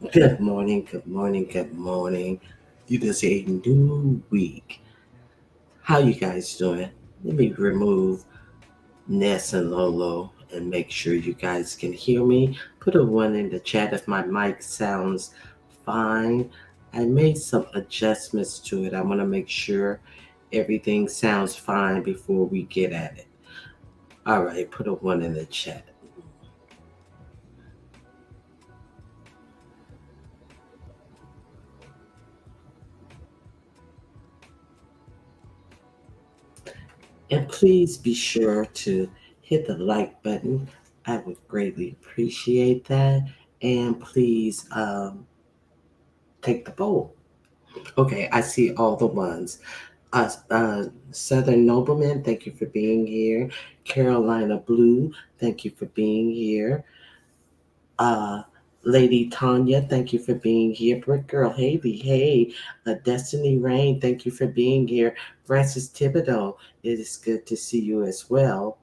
Good morning, good morning, good morning. It is a new week. How you guys doing? Let me remove Ness and Lolo and make sure you guys can hear me. Put a one in the chat if my mic sounds fine. I made some adjustments to it. I want to make sure everything sounds fine before we get at it. All right, put a one in the chat. And please be sure to hit the like button. I would greatly appreciate that. And please take the poll. Okay, I see all the ones. Southern Nobleman, thank you for being here. Carolina Blue, thank you for being here. Uh, Lady Tanya, thank you for being here. Brick Girl Haley, hey. Destiny Rain, thank you for being here. Francis Thibodeau, it is good to see you as well.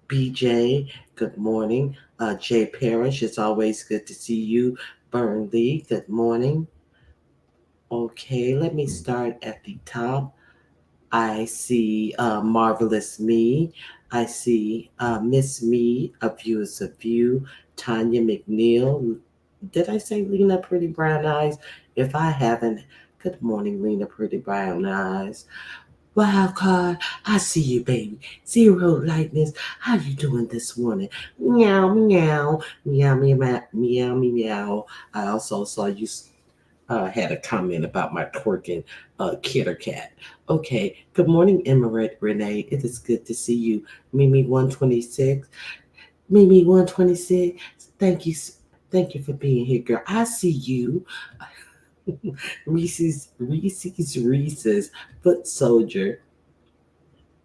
BJ, good morning. Jay Parrish, it's always good to see you. Burnley, good morning. Okay, let me start at the top. I see Marvelous Me. I see Miss Me, A View is a View. Tanya McNeil. Did I say Lena Pretty Brown Eyes? If I haven't, good morning, Lena Pretty Brown Eyes. Wild card, I see you, baby. Zero lightness. How you doing this morning? Meow, meow, meow, meow, meow, meow, meow. I also saw you had a comment about my twerking kid cat. Okay. Good morning, Emirate Renee. It is good to see you. Mimi 126. Mimi 126. Thank you. Thank you for being here, girl. I see you. Reese's foot soldier.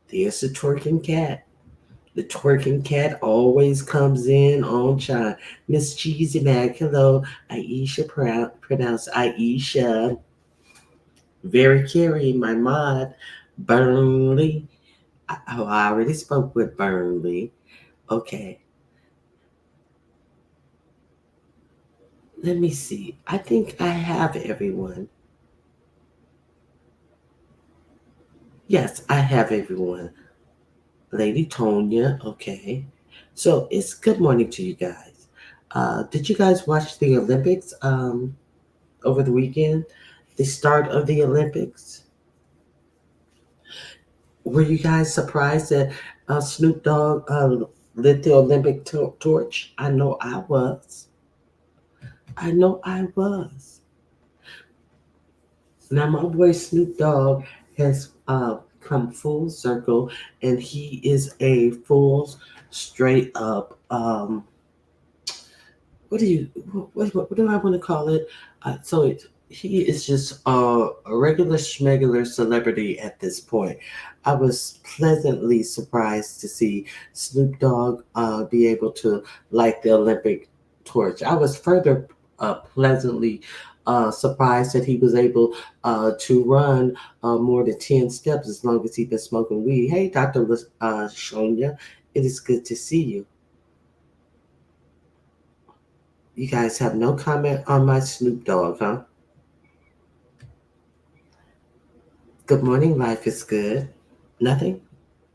There's the twerking cat. The twerking cat always comes in on time. Miss Cheesy Mag, hello. Aisha, pronounced Aisha. Very Carey, my mod. Burnley. I already spoke with Burnley. Okay, let me see. I think I have everyone. Yes, I have everyone. Lady Tonya, okay. So it's good morning to you guys. Did you guys watch the Olympics over the weekend? The start of the Olympics? Were you guys surprised that Snoop Dogg lit the Olympic torch? I know I was. I know I was. Now my boy Snoop Dogg has come full circle, and he is a full, straight up. What do you what do I want to call it? He is just a regular schmegular celebrity at this point. I was pleasantly surprised to see Snoop Dogg be able to light the Olympic torch. I was further pleasantly surprised that he was able to run more than 10 steps as long as he'd been smoking weed. Hey, Dr. Shonya, it is good to see you. You guys have no comment on my Snoop Dogg, huh? Good morning, life is good. Nothing?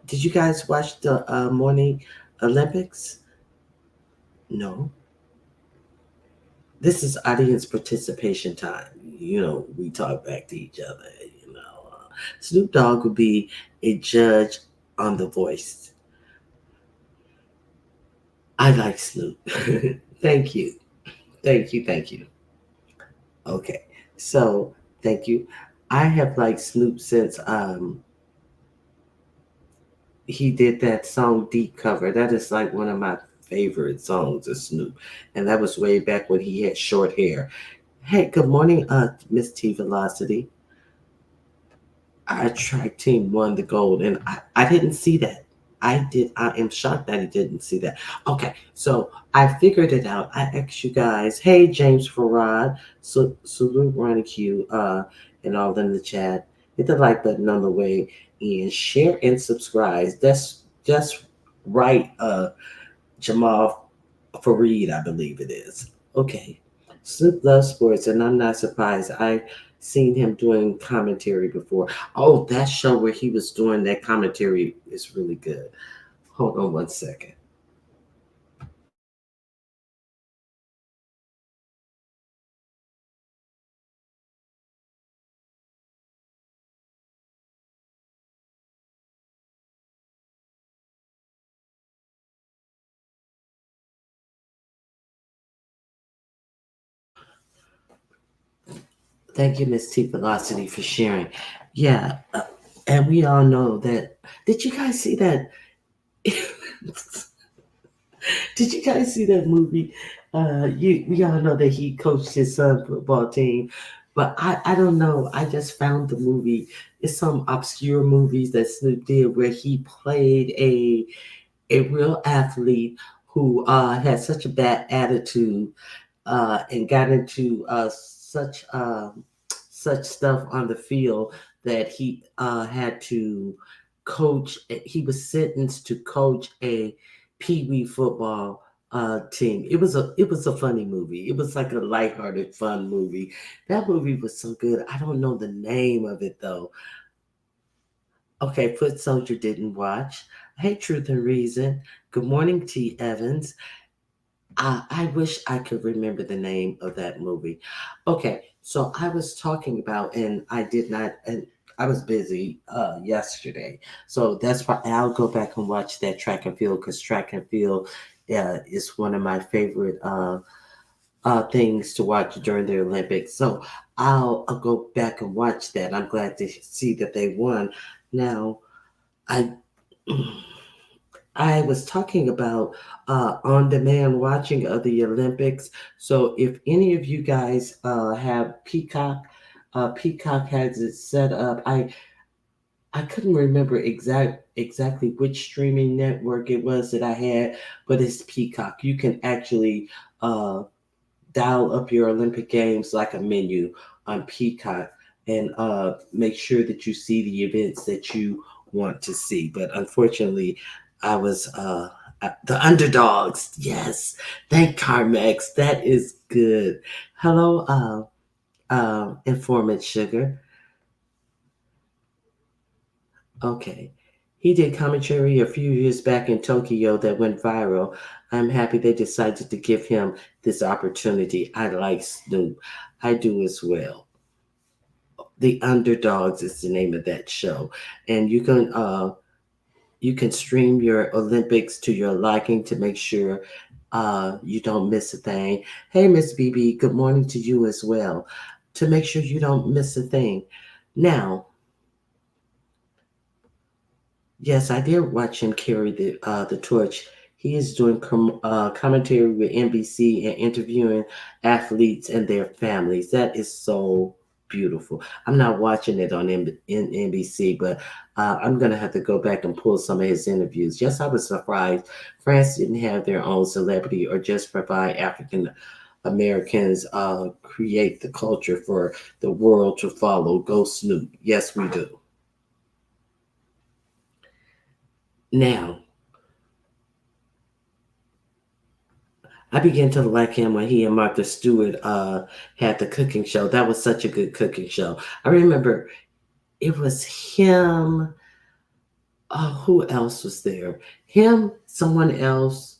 Did you guys watch the morning Olympics? No. This is audience participation time. We talk back to each other. Snoop Dogg would be a judge on The Voice. I like Snoop. Thank you. Thank you. Thank you. Okay. So, thank you. I have liked Snoop since he did that song Deep Cover. That is like one of my favorite songs of Snoop. And that was way back when he had short hair. Hey, good morning, Miss T Velocity. Our track team won the gold, and I didn't see that. I am shocked that I didn't see that. Okay, so I figured it out. I asked you guys, hey James Farad, salute Ronnie Q, and all in the chat. Hit the like button on the way and share and subscribe. That's just right, Jamal Fareed, I believe it is. Okay. Snoop loves sports, and I'm not surprised. I've seen him doing commentary before. Oh, that show where he was doing that commentary is really good. Hold on one second. Thank you, Miss T Velocity, for sharing. Yeah, and we all know that. Did you guys see that? Did you guys see that movie? We all know that he coached his son football team, but I don't know. I just found the movie. It's some obscure movies that Snoop did where he played a real athlete who had such a bad attitude and got into such stuff on the field that he had to coach. He was sentenced to coach a pee wee football team. It was a funny movie. It was like a lighthearted, fun movie. That movie was so good. I don't know the name of it though. Okay, Foot Soldier didn't watch. Hey, Truth and Reason. Good morning, T. Evans. I wish I could remember the name of that movie. Okay, so I was talking about, and I did not, and I was busy yesterday, so that's why I'll go back and watch that track and field because track and field is one of my favorite things to watch during the Olympics. So I'll go back and watch that. I'm glad to see that they won. Now I. I was talking about on demand watching of the Olympics. So if any of you guys have Peacock, Peacock has it set up. I couldn't remember exactly which streaming network it was that I had, but it's Peacock. You can actually dial up your Olympic Games like a menu on Peacock and make sure that you see the events that you want to see. But unfortunately, I was the underdogs. Yes, thank Carmex. That is good. Hello, informant sugar. Okay. He did commentary a few years back in Tokyo that went viral. I'm happy they decided to give him this opportunity. I like Snoop. I do as well. The Underdogs is the name of that show. And you can stream your Olympics to your liking to make sure you don't miss a thing. Hey Miss BB, good morning to you as well. To make sure you don't miss a thing. Now, yes, I did watch him carry the torch. He is doing commentary with NBC and interviewing athletes and their families. That is so beautiful. I'm not watching it on NBC, but I'm gonna have to go back and pull some of his interviews. Yes, I was surprised France didn't have their own celebrity or just provide African Americans create the culture for the world to follow. Go Snoop. Yes, we do. Now, I began to like him when he and Martha Stewart had the cooking show. That was such a good cooking show. I remember it was him. Who else was there? Him, someone else.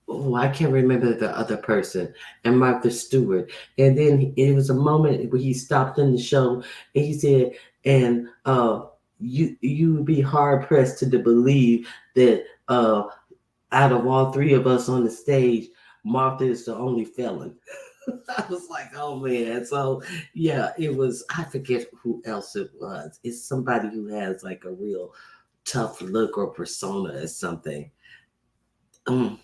Oh, I can't remember the other person. And Martha Stewart. And then it was a moment where he stopped in the show and he said, and you would be hard pressed to believe that out of all three of us on the stage, Martha is the only felon. I was like, oh man. So yeah, it was. I forget who else it was. It's somebody who has like a real tough look or persona or something. Um,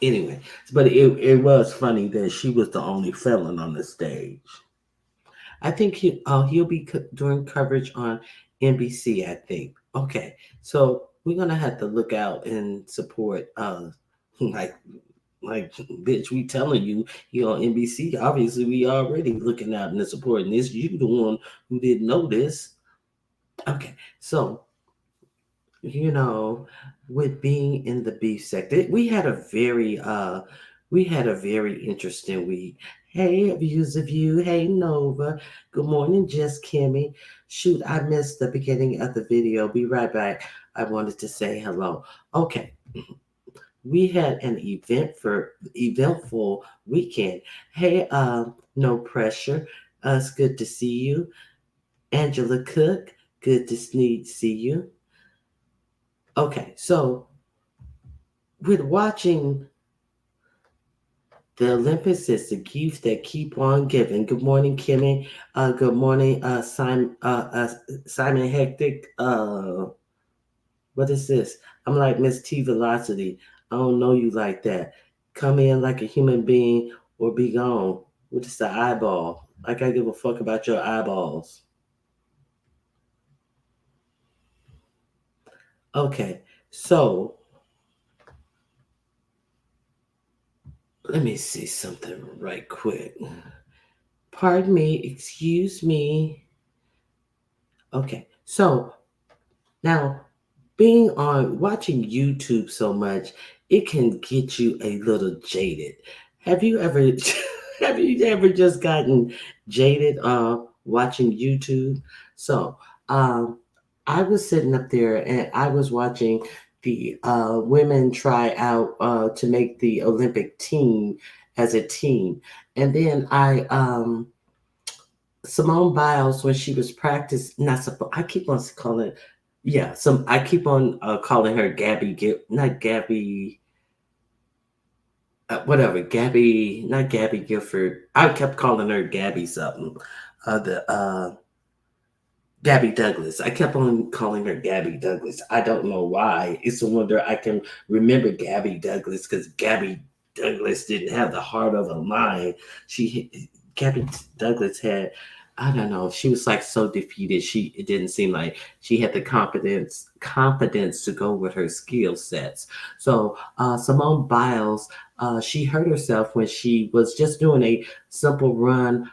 anyway, but it was funny that she was the only felon on the stage. I think he'll be doing coverage on NBC. I think. Okay, so we're gonna have to look out and support like bitch, we telling you here on NBC. Obviously, we already looking out and supporting this. You the one who didn't know this. Okay, so you know, with being in the beef sector, we had a very We had a very interesting week. Hey, views of you. Hey, Nova. Good morning, just Kimmy. Shoot, I missed the beginning of the video. Be right back. I wanted to say hello. Okay, we had an eventful weekend. Hey, no pressure. It's good to see you. Angela Cook, good to see you. Okay, so with watching the Olympics is the gift that keep on giving. Good morning, Kimmy. Good morning, Simon Hectic. What is this? I'm like Miss T Velocity. I don't know you like that. Come in like a human being or be gone. What is the eyeball? Like I give a fuck about your eyeballs. Okay, so let me see something right quick. Pardon me, excuse me. Okay, so now being on watching YouTube so much, it can get you a little jaded. Have you ever have you ever just gotten jaded watching YouTube? So um I was sitting up there and I was watching the women try out to make the Olympic team as a team. And then I Simone Biles when she was practice not supposed I keep on calling yeah, some I keep on calling her not Gabby whatever, Gabby, not Gabby Gifford. I kept calling her Gabby something. The Gabby Douglas. I kept on calling her Gabby Douglas. I don't know why. It's a wonder I can remember Gabby Douglas because Gabby Douglas didn't have the heart of a lion. Gabby Douglas had, I don't know, she was like so defeated. It didn't seem like she had the confidence to go with her skill sets. So Simone Biles, she hurt herself when she was just doing a simple run.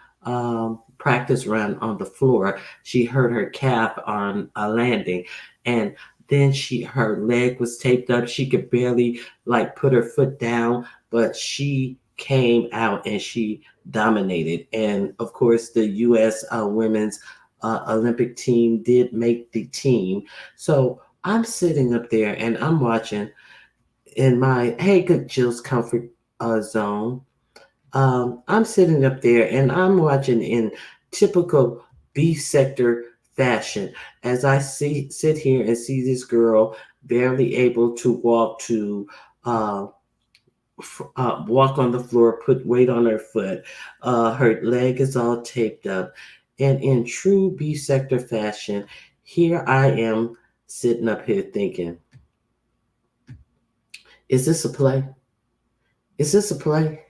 Practice run on the floor, she hurt her calf on a landing, and then her leg was taped up. She could barely like put her foot down, but she came out and she dominated. And of course, the U.S. Women's Olympic team did make the team. So I'm sitting up there and I'm watching in my Hey Good Jill's comfort zone. I'm sitting up there and I'm watching in typical beef sector fashion as I sit here and see this girl barely able to uh, walk on the floor, put weight on her foot. Her leg is all taped up. And in true beef sector fashion, here I am sitting up here thinking, is this a play? Is this a play?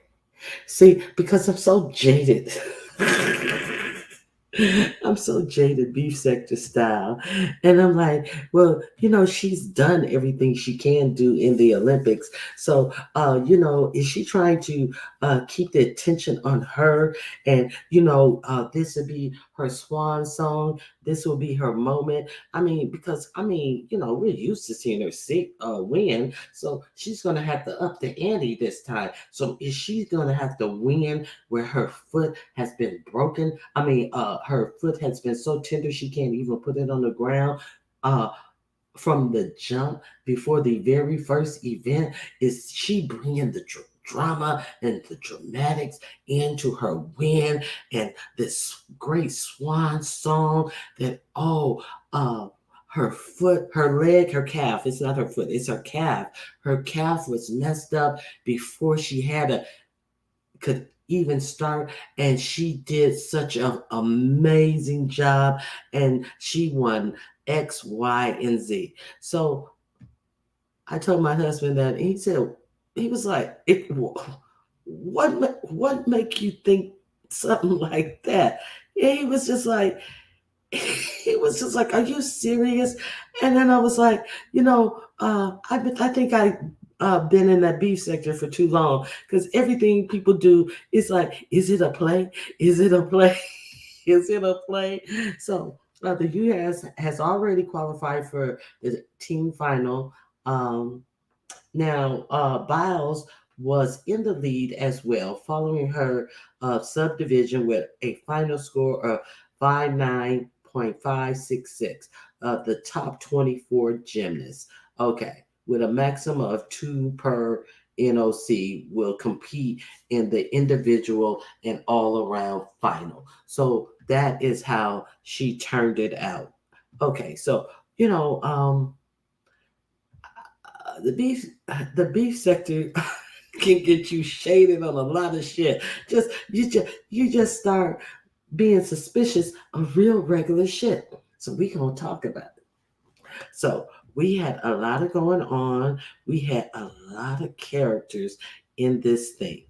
See, because I'm so jaded. I'm so jaded, beef sector style. And I'm like, well, she's done everything she can do in the Olympics. So, is she trying to keep the attention on her? And, this would be her swan song. This will be her moment. I mean, because, we're used to seeing her win. So she's going to have to up the ante this time. So is she going to have to win where her foot has been broken? Her foot has been so tender she can't even put it on the ground. Uh, from the jump before the very first event, is she bringing the drama and the dramatics into her win and this great swan song that her foot, her leg, her calf, it's not her foot, it's her calf. Her calf was messed up before she could even start, and she did such an amazing job, and she won X, Y, and Z. So I told my husband that, and he said, he was like, what make you think something like that? Yeah, he was just like, he was just like, are you serious? And then I was like, I think I been in that beef sector for too long because everything people do is like, is it a play? Is it a play? Is it a play? So the U.S. has already qualified for the team final. Now, Biles was in the lead as well, following her subdivision with a final score of 59.566 of the top 24 gymnasts. Okay, with a maximum of two per NOC will compete in the individual and all around final. So that is how she turned it out. Okay, so you know, the beef sector can get you shaded on a lot of shit. You just start being suspicious of real regular shit. So we gonna talk about it. So we had a lot of going on. We had a lot of characters in this thing.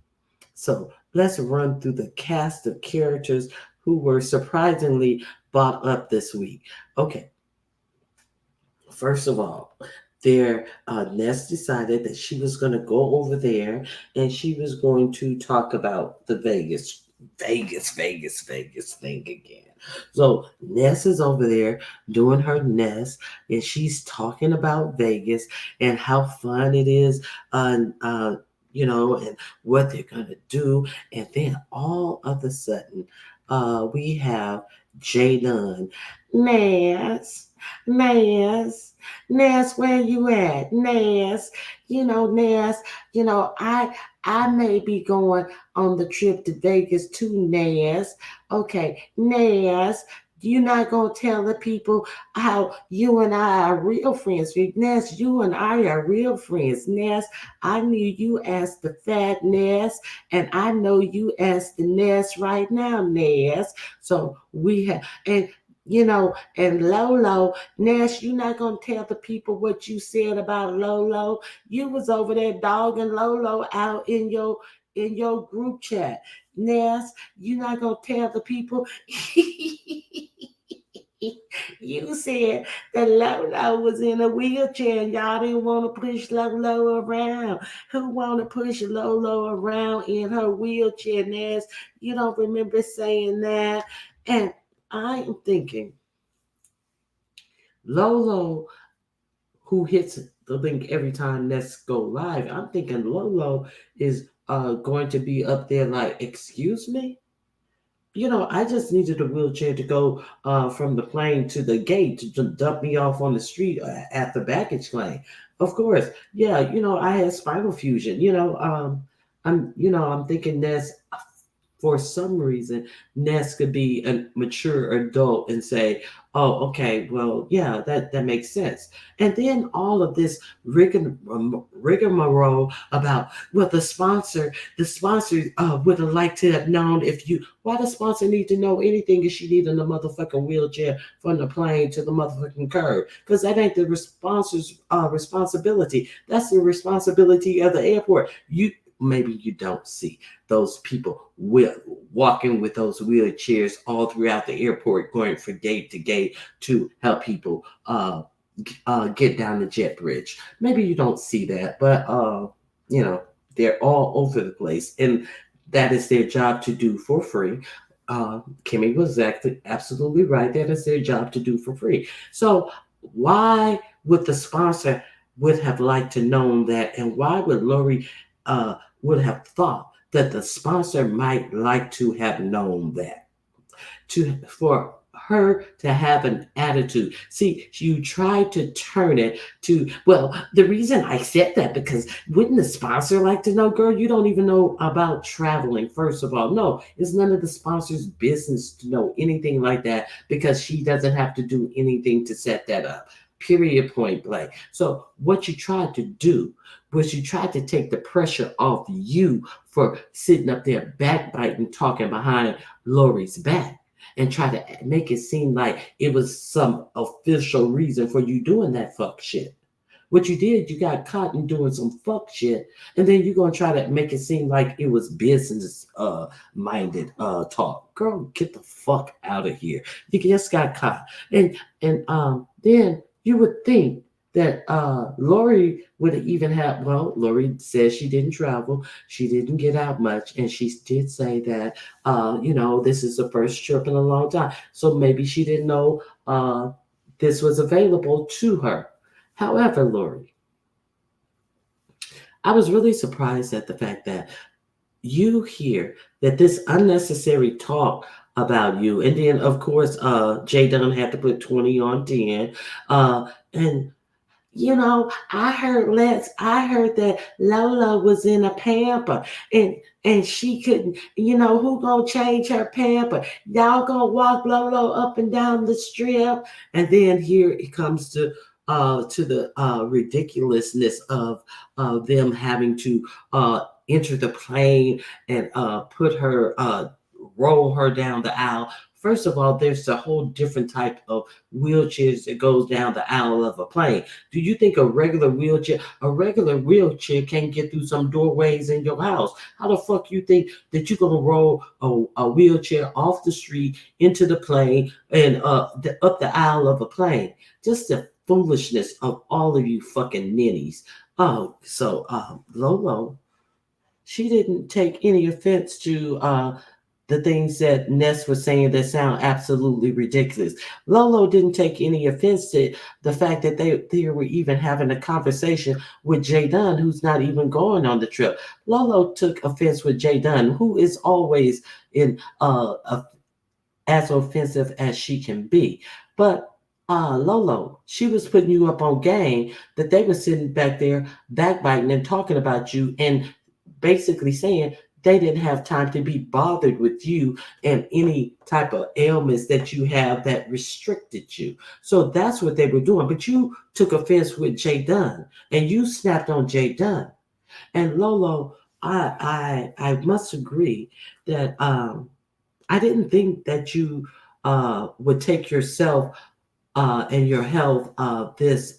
So let's run through the cast of characters who were surprisingly brought up this week. Okay, first of all, their Ness decided that she was going to go over there and she was going to talk about the Vegas thing again. So Ness is over there doing her Ness, and she's talking about Vegas and how fun it is, and what they're gonna do. And then all of a sudden, we have Jaydun, Ness. Ness, Ness, where you at? Ness, Ness, I may be going on the trip to Vegas too, Ness. Okay, Ness, you're not gonna tell the people how you and I are real friends. Ness, you and I are real friends. Ness, I knew you as the fat Ness, and I know you as the Ness right now, Ness. So we have, and Lolo, Ness, you're not gonna tell the people what you said about Lolo. You was over there dogging Lolo out in your group chat. Ness, you're not gonna tell the people. You said that Lolo was in a wheelchair and y'all didn't want to push Lolo around. Who want to push Lolo around in her wheelchair, Ness? You don't remember saying that? And I am thinking, Lolo, who hits the link every time Ness go live, I'm thinking Lolo is going to be up there like, excuse me? I just needed a wheelchair to go from the plane to the gate to dump me off on the street at the baggage claim. Of course, yeah. I had spinal fusion. I'm thinking Ness, for some reason, Ness could be a mature adult and say, "Oh, okay, well, yeah, that makes sense." And then all of this rigmarole about, well, the sponsor would have liked to have known if you. Why the sponsor need to know anything if she needed a motherfucking wheelchair from the plane to the motherfucking curb? Because that ain't the sponsor's responsibility. That's the responsibility of the airport. Maybe you don't see those people walking with those wheelchairs all throughout the airport, going from gate to gate to help people get down the jet bridge. Maybe you don't see that, but you know, they're all over the place, and that is their job to do for free. Kimmy was absolutely right. That is their job to do for free. So why would the sponsor would have liked to known that, and why would Lorie would have thought that the sponsor might like to have known that? For her to have an attitude. See, you try to turn it to, well, the reason I said that, because wouldn't the sponsor like to know, girl, you don't even know about traveling, first of all. No, it's none of the sponsor's business to know anything like that, because she doesn't have to do anything to set that up. Period, point blank. So what you tried to do was you tried to take the pressure off you for sitting up there backbiting, talking behind Lorie's back, and try to make it seem like it was some official reason for you doing that fuck shit. What you did, you got caught in doing some fuck shit, and then you're gonna try to make it seem like it was business minded talk. Girl, get the fuck out of here. You just got caught. And then you would think that Lorie would have even had, well, Lorie says she didn't travel, she didn't get out much, and she did say that this is the first trip in a long time. So maybe she didn't know this was available to her. However, Lorie, I was really surprised at the fact that you hear that this unnecessary talk about you, and then of course, Jaydun had to put 20 on 10, and I heard that Lola was in a pamper and she couldn't, who gonna change her pamper? Y'all gonna walk Lolo up and down the strip. And then here it comes to the ridiculousness of them having to enter the plane and put her roll her down the aisle. First of all, there's a whole different type of wheelchairs that goes down the aisle of a plane. Do you think a regular wheelchair can't get through some doorways in your house? How the fuck you think that you're gonna roll a wheelchair off the street into the plane and up the aisle of a plane? Just the foolishness of all of you fucking ninnies. Oh, so Lolo, she didn't take any offense to the things that Ness was saying that sound absolutely ridiculous. Lolo didn't take any offense to the fact that they were even having a conversation with Jaydun, who's not even going on the trip. Lolo took offense with Jaydun, who is always in as offensive as she can be. But Lolo, she was putting you up on game that they were sitting back there backbiting and talking about you and basically saying they didn't have time to be bothered with you and any type of ailments that you have that restricted you. So that's what they were doing. But you took offense with Jay Dunn and you snapped on Jay Dunn. And Lolo, I must agree that I didn't think that you would take yourself and your health this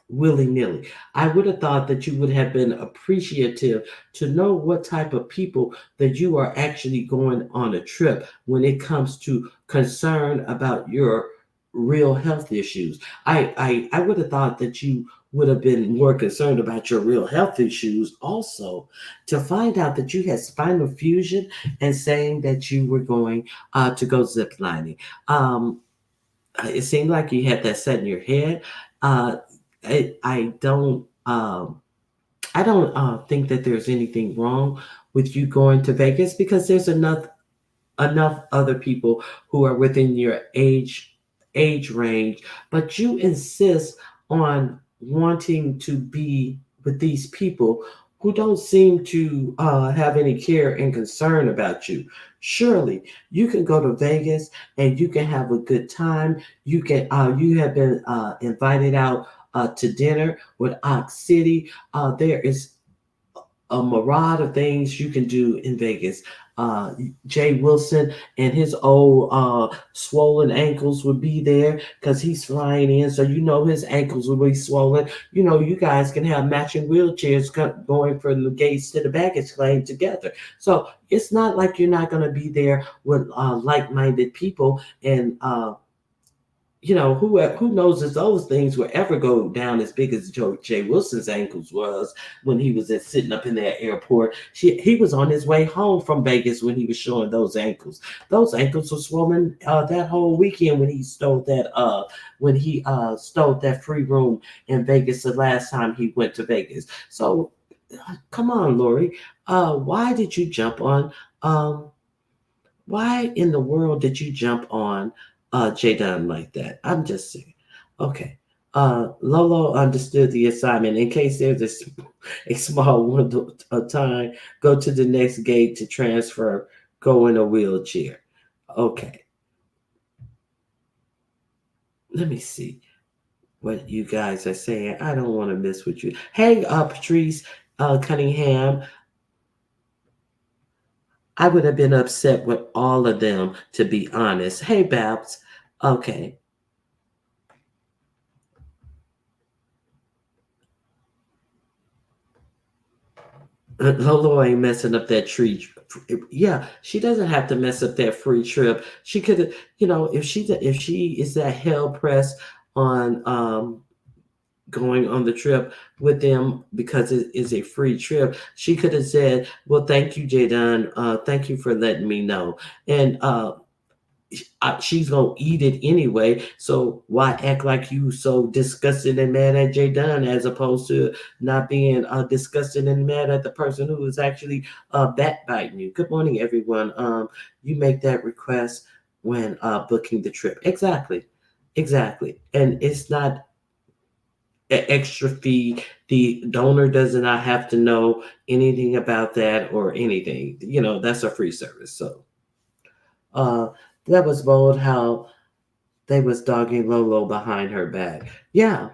willy nilly. I would have thought that you would have been appreciative to know what type of people that you are actually going on a trip when it comes to concern about your real health issues. I would have thought that you would have been more concerned about your real health issues also to find out that you had spinal fusion and saying that you were going to go zip lining. It seemed like you had that set in your head. Uh, I don't think that there's anything wrong with you going to Vegas because there's enough other people who are within your age range, but you insist on wanting to be with these people who don't seem to have any care and concern about you. Surely you can go to Vegas and you can have a good time. You have been invited out to dinner with Ox City. There is a myriad of things you can do in Vegas. Jay Wilson and his old swollen ankles would be there because he's flying in, so his ankles will be swollen. You guys can have matching wheelchairs going from the gates to the baggage claim together. So it's not like you're not going to be there with like-minded people and who knows if those things will ever go down as big as Jay Wilson's ankles was when he was sitting up in that airport. He was on his way home from Vegas when he was showing those ankles. Those ankles were swollen that whole weekend when he stole that free room in Vegas the last time he went to Vegas. So come on, Lorie. Why did you jump on why in the world did you jump on Jaydun like that? I'm just saying. Okay. Lolo understood the assignment. In case there's a small window of time, go to the next gate to transfer, go in a wheelchair. Okay. Let me see what you guys are saying. I don't want to miss with you. Hey, Patrice Cunningham, I would have been upset with all of them, to be honest. Hey, Babs. Okay. Lolo ain't messing up that tree. Yeah, she doesn't have to mess up that free trip. She could have, if she is that hell pressed on going on the trip with them because it is a free trip, she could have said, "Well, thank you, Jaydun. Thank you for letting me know." And she's gonna eat it anyway. So why act like you so disgusted and mad at Jaydun as opposed to not being disgusted and mad at the person who is actually backbiting you? Good morning, everyone. You make that request when booking the trip. Exactly, exactly, and it's not an extra fee. The donor does not have to know anything about that or anything. That's a free service. So uh, that was bold how they was dogging Lolo behind her back. Yeah,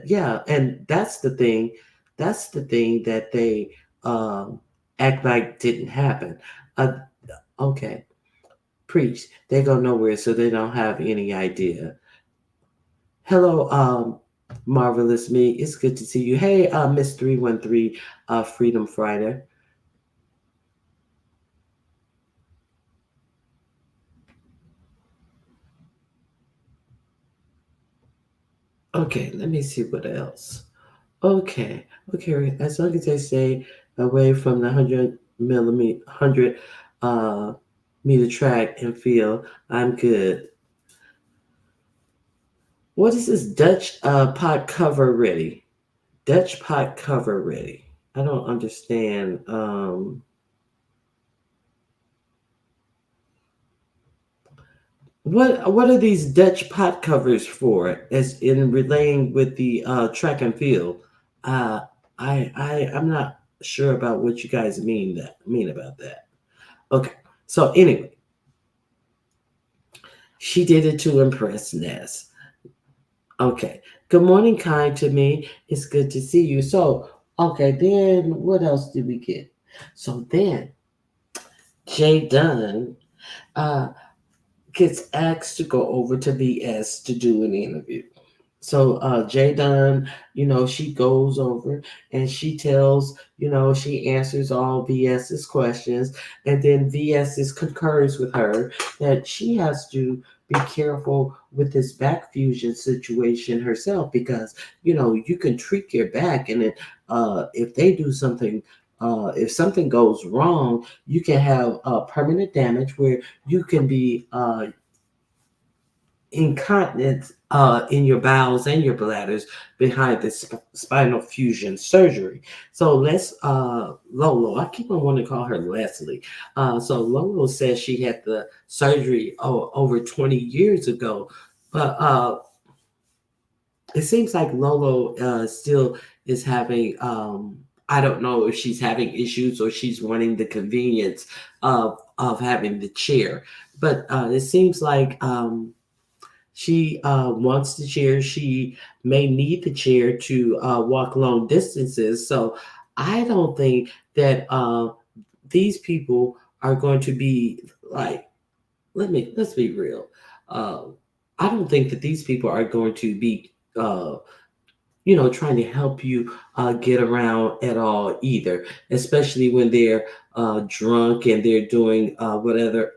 yeah, and that's the thing. That's the thing that they act like didn't happen. Uh, okay, preach. They go nowhere, so they don't have any idea. Hello, marvelous me. It's good to see you. Hey, Miss 313, Freedom Friday. Okay, let me see what else. Okay, okay. As long as they stay away from the 100 meter track and field, I'm good. What is this Dutch pot cover ready? Dutch pot cover ready. I don't understand. What are these Dutch pot covers for? As in relaying with the track and field. Uh, I'm not sure about what you guys mean about that. Okay. So anyway, she did it to impress Ness. Okay. Good morning, kind to me. It's good to see you. So, okay, then what else did we get? So then Jay Dunn uh, gets asked to go over to VS to do an interview. So Jaydun, she goes over and she tells, she answers all VS's questions, and then VS's concurs with her that she has to be careful with this back fusion situation herself because you can tweak your back, and then if they do something. If something goes wrong, you can have permanent damage where you can be incontinence in your bowels and your bladders behind the spinal fusion surgery. So Lolo, I keep on wanting to call her Leslie. So Lolo says she had the surgery over 20 years ago, but it seems like Lolo still is having. I don't know if she's having issues or she's wanting the convenience of having the chair, but it seems like. She wants the chair. She may need the chair to walk long distances. So I don't think that these people are going to be like. Let's be real. Uh, I don't think that these people are going to be trying to help you get around at all either, especially when they're drunk and they're doing whatever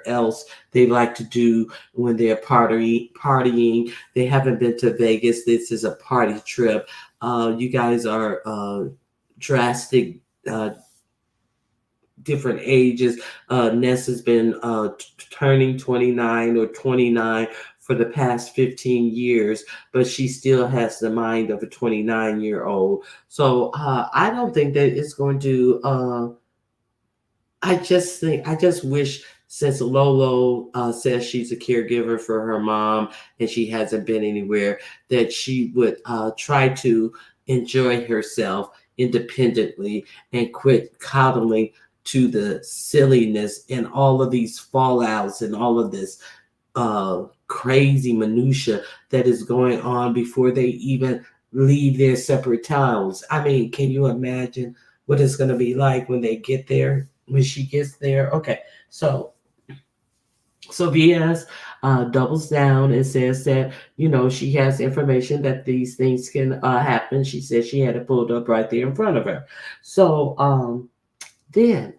else they like to do when they're partying. They haven't been to Vegas. This is a party trip. You guys are drastic. Different ages. Ness has been turning 29 or 29 for the past 15 years, but she still has the mind of a 29-year-old. So I don't think that it's going to. I just wish since Lolo says she's a caregiver for her mom and she hasn't been anywhere, that she would try to enjoy herself independently and quit coddling to the silliness and all of these fallouts and all of this crazy minutia that is going on before they even leave their separate towns. I mean, can you imagine what it's going to be like when they get there? When she gets there, okay. So VS doubles down and says that she has information that these things can happen. She says she had it pulled up right there in front of her. So then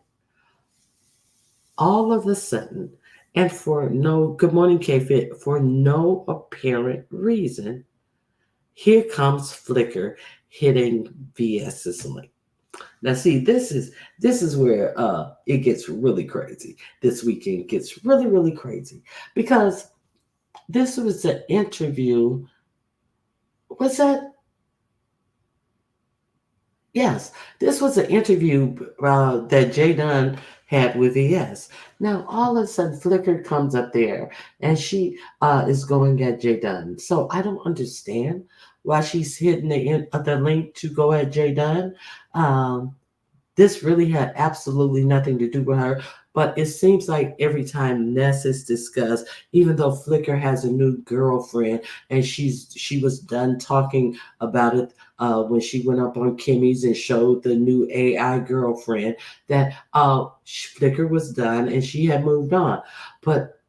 all of a sudden, and for no good morning, K-Fit, for no apparent reason, here comes Flickr hitting VS's link. Now, see, this is where it gets really crazy. This weekend gets really, really crazy because this was an interview. Was that Yes, this was an interview that Jaydun had with ES. Now, all of a sudden, Flickr comes up there and she is going at Jaydun. So I don't understand why she's hitting the link to go at Jaydun. Um, this really had absolutely nothing to do with her. But it seems like every time Ness is discussed, even though Flickr has a new girlfriend and she was done talking about it when she went up on Kimmy's and showed the new AI girlfriend, that Flickr was done and she had moved on. But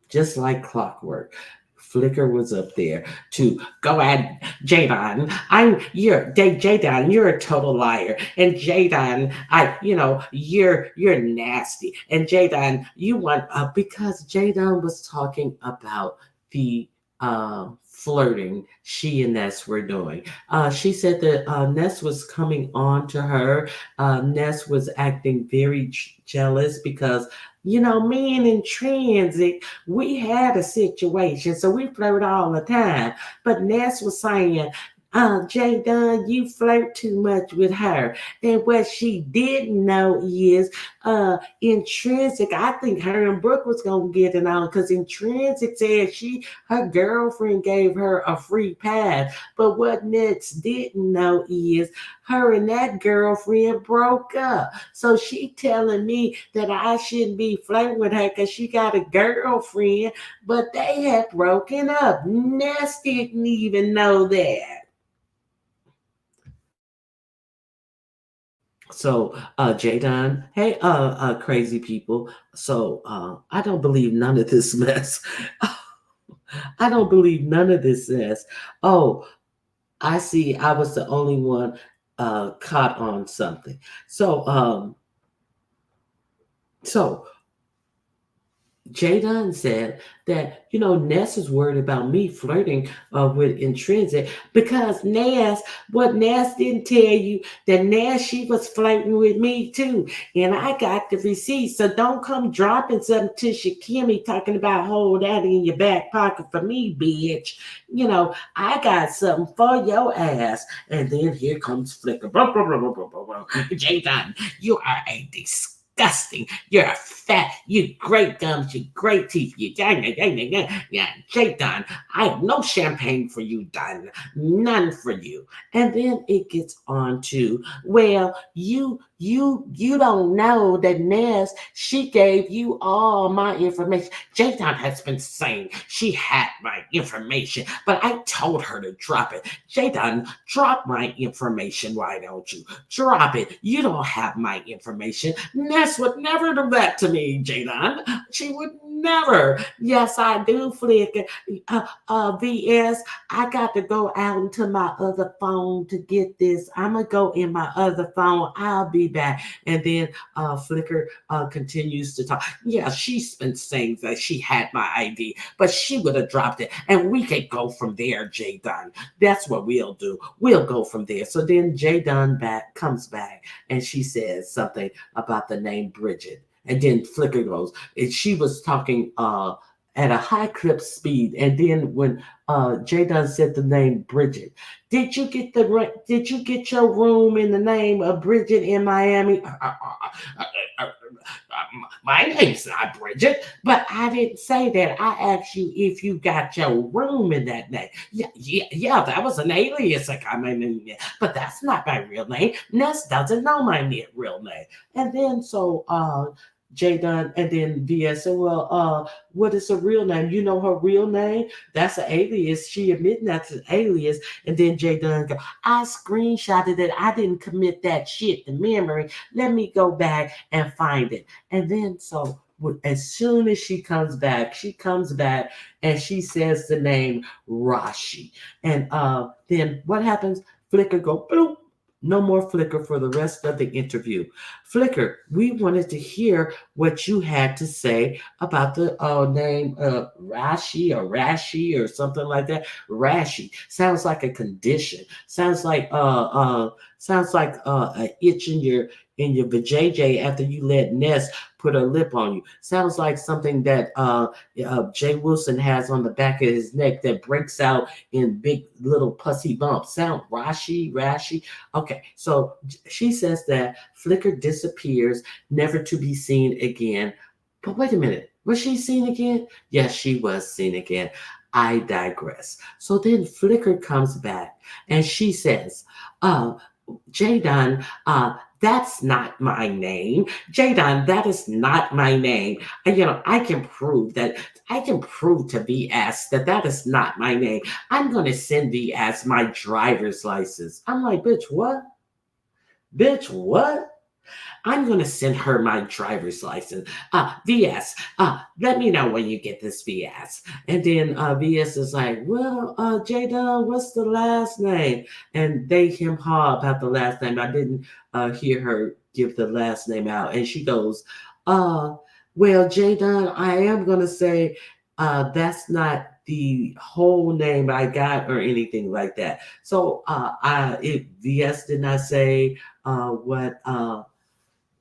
just like clockwork, Flickr was up there to go at Jaydun. Jaydun, you're a total liar. And Jaydun, you're nasty. And Jaydun, you want because Jaydun was talking about the flirting she and Ness were doing. She said that Ness was coming on to her. Ness was acting very jealous because me and in transit, we had a situation, so we flirt all the time. But Ness was saying, Jay Dunn, you flirt too much with her. And what she didn't know is intrinsic. I think her and Brooke was gonna get it on because intrinsic said her girlfriend gave her a free pass. But what Ness didn't know is her and that girlfriend broke up. So she telling me that I shouldn't be flirting with her because she got a girlfriend, but they had broken up. Ness didn't even know that. So, Jadon, hey, crazy people. So, I don't believe none of this mess. I don't believe none of this mess. Oh, I see. I was the only one caught on something. So, so Jaydun said that, Ness is worried about me flirting with Intrinsic because what Ness didn't tell you, that Ness, she was flirting with me too. And I got the receipt. So don't come dropping something to Shakimi talking about hold that in your back pocket for me, bitch. I got something for your ass. And then here comes Flicker. Jaydun, you are a disgusting. You're a fat. You great gums. You great teeth. You yeah, Jay Don. I have no champagne for you, Don. None for you. And then it gets on to, well, you don't know that Ness, she gave you all my information. Jay Don has been saying she had my information, but I told her to drop it. Jay Don, drop my information. Why don't you? Drop it. You don't have my information. Ness would never do that to me, Jaydun. She would never. Yes, I do, Flick. VS, I got to go out into my other phone to get this. I'm going to go in my other phone. I'll be back. And then Flicker continues to talk. Yeah, she's been saying that she had my ID, but she would have dropped it. And we could go from there, Jaydun. That's what we'll do. We'll go from there. So then Jaydun comes back and she says something about the name Bridget. And then Flicker goes, and she was talking at a high clip speed. And then when Jaydun said the name Bridget, did you get your room in the name of Bridget in Miami? My name's not Bridget, but I didn't say that. I asked you if you got your room in that name. Yeah, that was an alias. Like I mean, but that's not my real name. Ness doesn't know my real name. And then so Jaydun and then VS said, well, what is her real name? You know her real name? That's an alias. She admitting that's an alias. And then Jaydun go, I screenshotted it. I didn't commit that shit to memory. Let me go back and find it. And then so as soon as she comes back and she says the name Rashi. And then what happens? Flicker go, bloop. No more Flicker for the rest of the interview. Flicker, we wanted to hear what you had to say about the name Rashi or something like that. Rashi sounds like a condition. Sounds like an itch in your vajayjay after you let Ness put her lip on you. Sounds like something that Jay Wilson has on the back of his neck that breaks out in big little pussy bumps. Sound Rashi. Okay, so she says that Flicker disappears, never to be seen again. But wait a minute, was she seen again? Yes, she was seen again. I digress. So then Flicker comes back and she says, uh, Jaydun, that's not my name. Jaydun, that is not my name. I can prove that. I can prove to VS that that is not my name. I'm going to send VS my driver's license. I'm like, bitch, what? Bitch, what? I'm going to send her my driver's license. VS, let me know when you get this VS. And then VS is like, well, Jaydun, what's the last name? And they him haw about the last name. I didn't hear her give the last name out. And she goes, uh, well, Jaydun, I am going to say that's not the whole name I got or anything like that. So VS did not say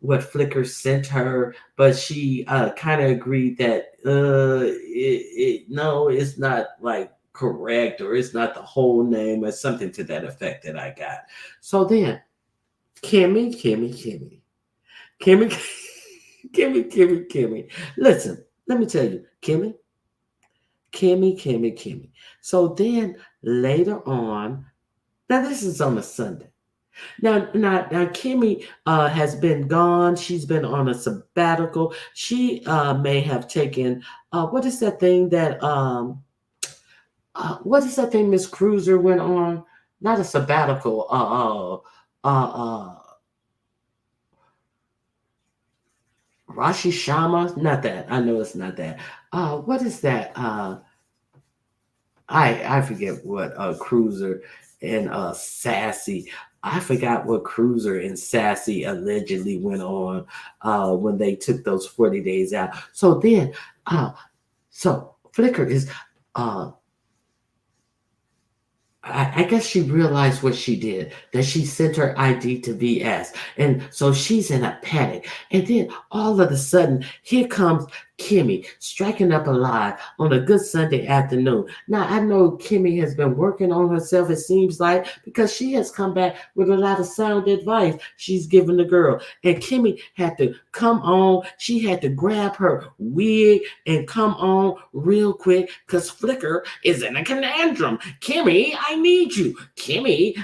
what Flickr sent her, but she kind of agreed that no, it's not like correct or it's not the whole name or something to that effect that I got. So then, Kimmy, Kimmy, Kimmy. Listen, let me tell you, Kimmy. So then later on, now this is on a Sunday. Now, Kimmy has been gone. She's been on a sabbatical. She may have taken what is that thing that what is that thing Miss Cruiser went on? Not a sabbatical. Rashi Shama. Not that. I know it's not that. What is that? I forget what Cruiser and Sassy. I forgot what Cruiser and Sassy allegedly went on when they took those 40 days out. So then, so Flicker is uh, I guess she realized what she did, that she sent her ID to VS. And so she's in a panic. And then all of a sudden, here comes Kimmy striking up a live on a good Sunday afternoon. Now, I know Kimmy has been working on herself, it seems like, because she has come back with a lot of sound advice she's given the girl. And Kimmy had to come on. She had to grab her wig and come on real quick because Flicker is in a conundrum. Kimmy, I need you. Kimmy,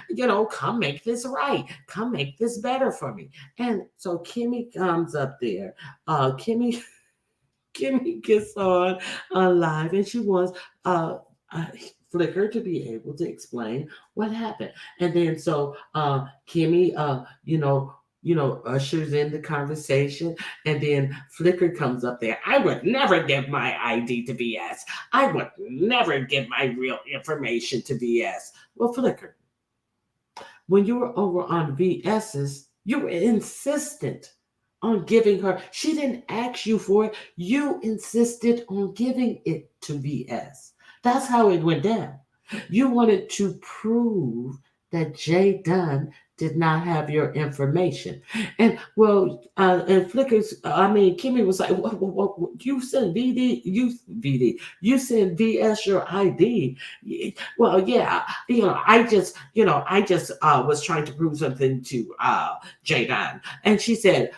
come make this right. Come make this better for me. And so Kimmy comes up there. Kimmy gets on live and she wants uh, uh, Flicker to be able to explain what happened. And then so Kimmy, ushers in the conversation, and then Flicker comes up there. I would never give my ID to VS. I would never give my real information to VS. Well, Flicker, when you were over on VS's, you were insistent on giving her. She didn't ask you for it. You insisted on giving it to VS. That's how it went down. You wanted to prove that Jaydun did not have your information. And and Flicker's, Kimmy was like, what, you sent you sent VS your ID. Well, yeah, I just was trying to prove something to Jaydun. And she said,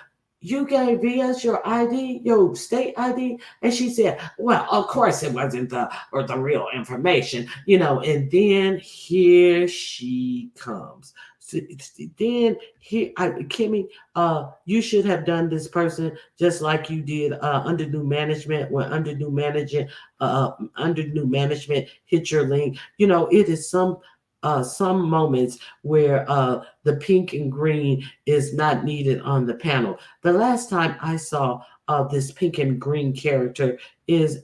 you gave VS your ID, your state ID? And she said, well, of course it wasn't the real information, and then here she comes. So, then here, Kimmy, you should have done this person just like you did under new management. When under new management hit your link, it is some moments where the pink and green is not needed on the panel. The last time I saw this pink and green character is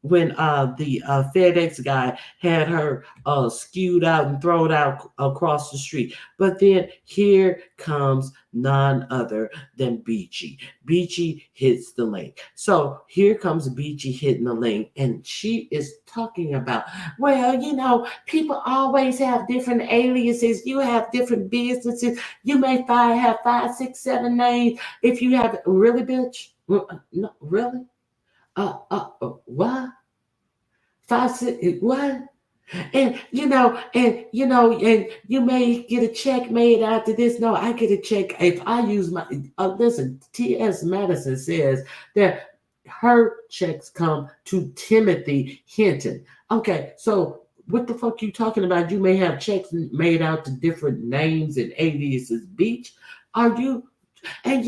when the FedEx guy had her skewed out and thrown out across the street. But then here comes none other than Beachy. Beachy hits the link. So here comes Beachy hitting the link, and she is talking about, well, people always have different aliases. You have different businesses. You may have five, six, seven names. If you have really, bitch, no, really, what? Five, six, what? And you may get a check made after this. No, I get a check if I use my. Listen, T.S. Madison says that her checks come to Timothy Hinton. Okay, so what the fuck you talking about? You may have checks made out to different names and aliases. Beach, are you? And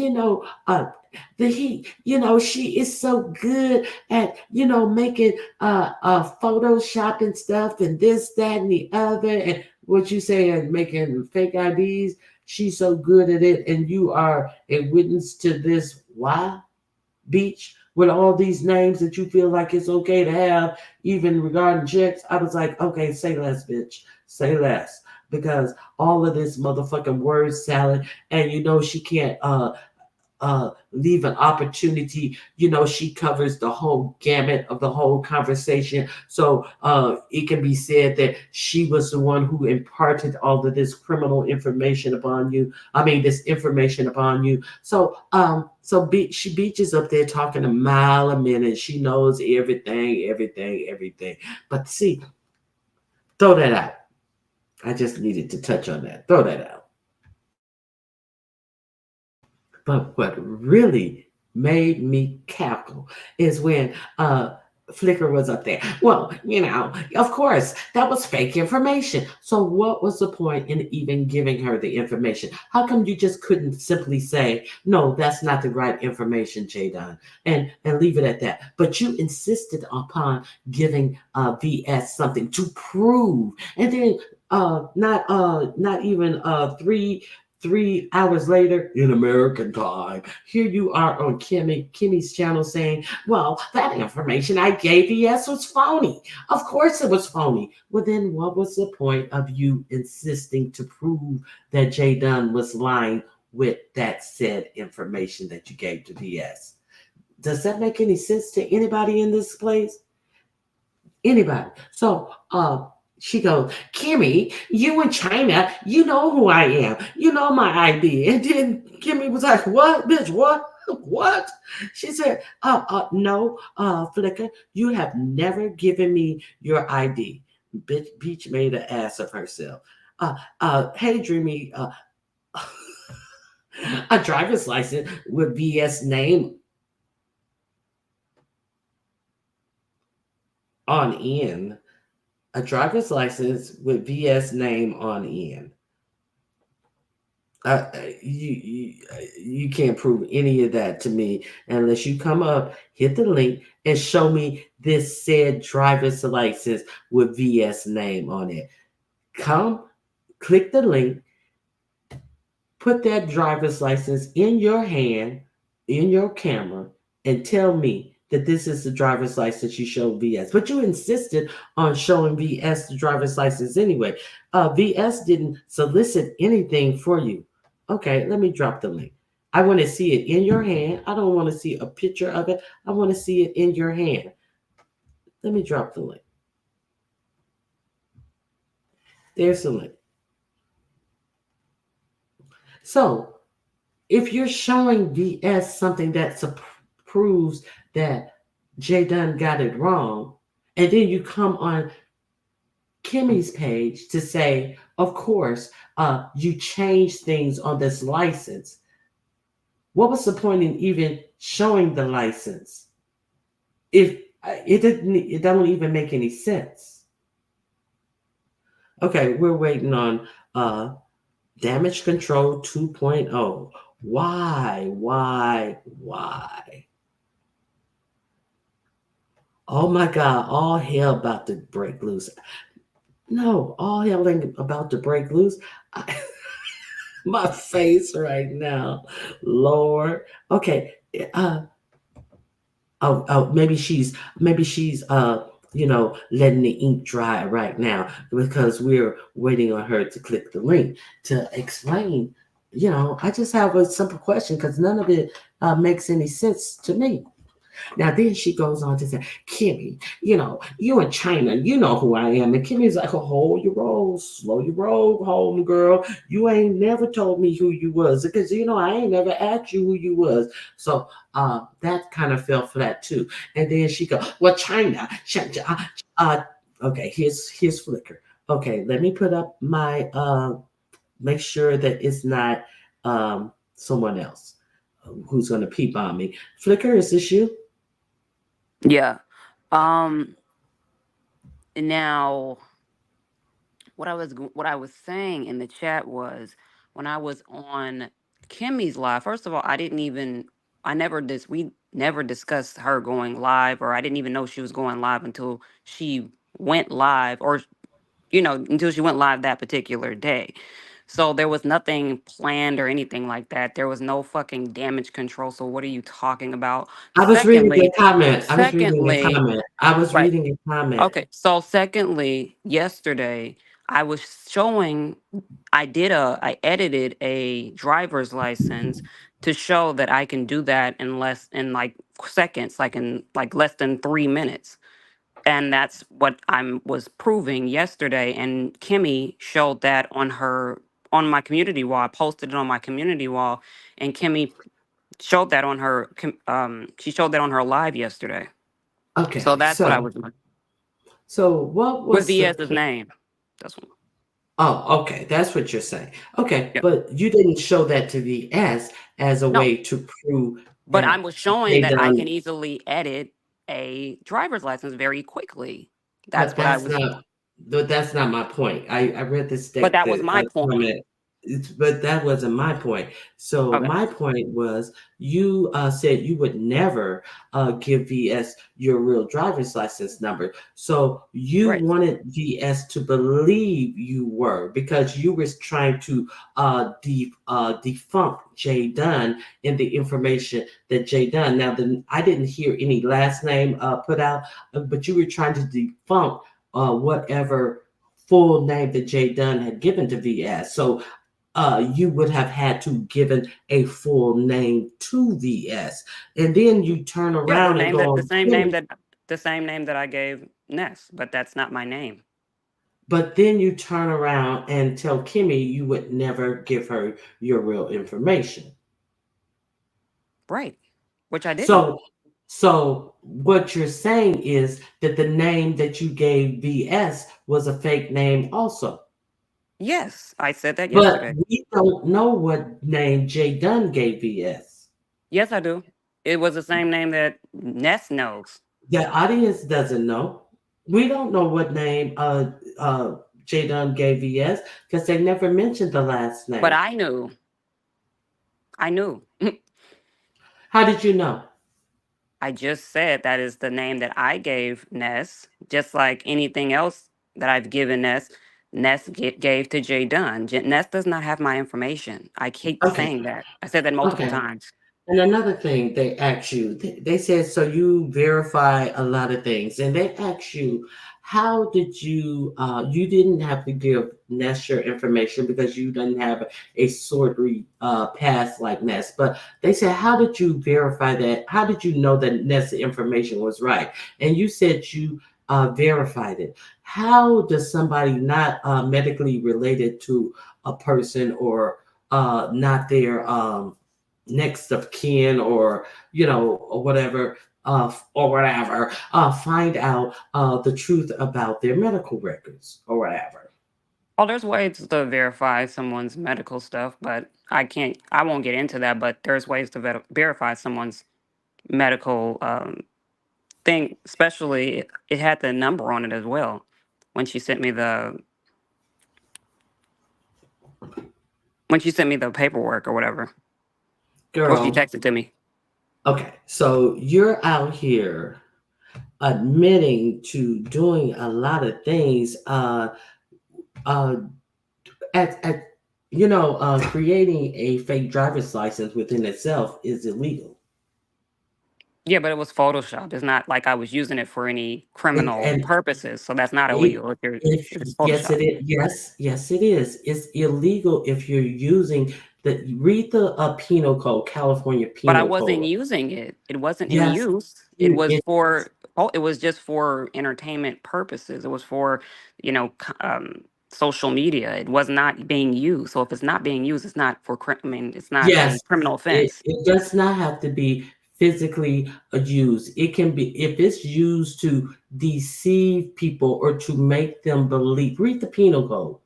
the heat, she is so good at making Photoshop and stuff and this, that, and the other, and what you say, and making fake IDs. She's so good at it, and you are a witness to this. Why? Beach, with all these names that you feel like it's okay to have, even regarding checks. I was like, okay, say less, bitch. Say less. Because all of this motherfucking word salad, and she can't leave an opportunity. She covers the whole gamut of the whole conversation. So it can be said that she was the one who imparted all of this criminal information upon you. I mean, this information upon you. She Beach is up there talking a mile a minute. She knows everything, everything, everything. But see, throw that out. I just needed to touch on that. Throw that out. But what really made me cackle is when Flickr was up there. Well, of course, that was fake information. So what was the point in even giving her the information? How come you just couldn't simply say, no, that's not the right information, Jaydun, and leave it at that? But you insisted upon giving VS something to prove, and then not even 3 hours later in American time, here you are on Kimmy's channel saying, well, that information I gave yes was phony. Of course it was phony. Well, then what was the point of you insisting to prove that Jaydun was lying with that said information that you gave to VS? Does that make any sense to anybody in this place? Anybody? So, she goes, Kimmy, you in China, you know who I am. You know my ID. And then Kimmy was like, what, bitch, what? What? She said, no, Flicker, you have never given me your ID. Bitch, Beach made an ass of herself. Hey, Dreamy, a driver's license with VS name on in. A driver's license with VS name on in. Uh, you can't prove any of that to me unless you come up, hit the link, and show me this said driver's license with VS name on it. Come, click the link, put that driver's license in your hand, in your camera, and tell me that this is the driver's license you showed VS. But you insisted on showing VS the driver's license anyway. VS didn't solicit anything for you. Okay, let me drop the link. I want to see it in your hand. I don't want to see a picture of it. I want to see it in your hand. Let me drop the link. There's the link. So if you're showing VS something that proves that Jaydun got it wrong, and then you come on Kimmy's page to say, of course, you changed things on this license. What was the point in even showing the license if it don't even make any sense? Okay, we're waiting on Damage Control 2.0. Why? Oh my God, all hell about to break loose. No, all hell ain't about to break loose. My face right now, Lord. Okay, maybe she's letting the ink dry right now because we're waiting on her to click the link to explain. I just have a simple question because none of it makes any sense to me. Now, then she goes on to say, Kimmy, you in China, you know who I am. And Kimmy's like, oh, hold your roll, slow your roll, home girl. You ain't never told me who you was because, I ain't never asked you who you was. So that kind of fell flat too. And then she go, well, China. Uh, okay, here's Flickr. Okay, let me put up my, make sure that it's not someone else who's going to peep on me. Flickr, is this you? Yeah. Um. Now, what I was saying in the chat was when I was on Kimmy's live. First of all, I never we never discussed her going live, or I didn't even know she was going live until she went live, or until she went live that particular day. So there was nothing planned or anything like that. There was no fucking damage control. So what are you talking about? I was reading a Secondly, comment. I was reading a secondly, comment. I was right. reading a comment. Okay. So secondly, yesterday I was showing I edited a driver's license to show that I can do that in like seconds, like in like less than 3 minutes. And that's what I was proving yesterday. And Kimmy showed that on my community wall. I posted it on my community wall, and Kimmy showed that on she showed that on her live yesterday. So Okay, that's what I was so what with was the VS's name. That's what. Oh, okay, that's what you're saying. Okay, Yeah. but you didn't show that to the S as a No, way to prove but I that was showing they that I done, can easily edit a driver's license very quickly. but That's what I was. that's not my point. I read this But deck that was that my point. comment. But that wasn't my point. So Okay. my point was you said you would never give VS your real driver's license number. So you Right. wanted VS to believe you were because you was trying to defunct Jaydun in the information that Jaydun. Now, I didn't hear any last name put out, but you were trying to defunct whatever full name that Jaydun had given to VS. So you would have had to given a full name to VS, and then you turn Yeah, around and go the on same name Kimmy, that I gave Ness, but that's not my name. but then you turn around and tell Kimmy you would never give her your real information. Right. Which I didn't. So, so what you're saying is that the name that you gave VS was a fake name also. Yes, I said that But yesterday. we don't know what name Jay Dunn gave VS. Yes, I do. It was the same name that Ness knows. The audience doesn't know. We don't know what name Jay Dunn gave VS because they never mentioned the last But name. I knew. I knew. How did you know? I just said that is the name that I gave Ness, just like anything else that I've given Ness. Gave to Jay Dunn. Ness does not have my information. I keep Okay, saying that. I said that multiple okay. times. And another thing they asked you, they said, so you verify a lot of things. And they asked you, how did you didn't have to give Ness your information because you didn't have a sorry past like Ness. But they said, how did you verify that? How did you know that Ness information was right? And you said you verified it. How does somebody not medically related to a person or not their next of kin or whatever find out the truth about their medical records or whatever. Oh, there's ways to verify someone's medical stuff, but I can't. I won't get into that. But there's ways to verify someone's medical thing. Especially, it had the number on it as well. When she sent me the when she sent me the paperwork or whatever. Well, she Girl, texted to me. okay, so you're out here admitting to doing a lot of things uh at creating a fake driver's license within itself is illegal. Yeah, but it was Photoshop. It's not like I was using it for any criminal And purposes. So that's not it, illegal if if it's yes, Photoshop. it is. Yes, yes, it is. It's illegal if you're using the read the penal code, California But I Penal wasn't Code. using it. It wasn't in Yes, use. It you. was It. for it was just for entertainment purposes. It was for, you know, social media. It was not being used. So if it's not being used, it's not for I mean, it's not a Yes, criminal it, offense. it does not have to be physically used. It can be if it's used to deceive people or to make them believe. Read the penal code.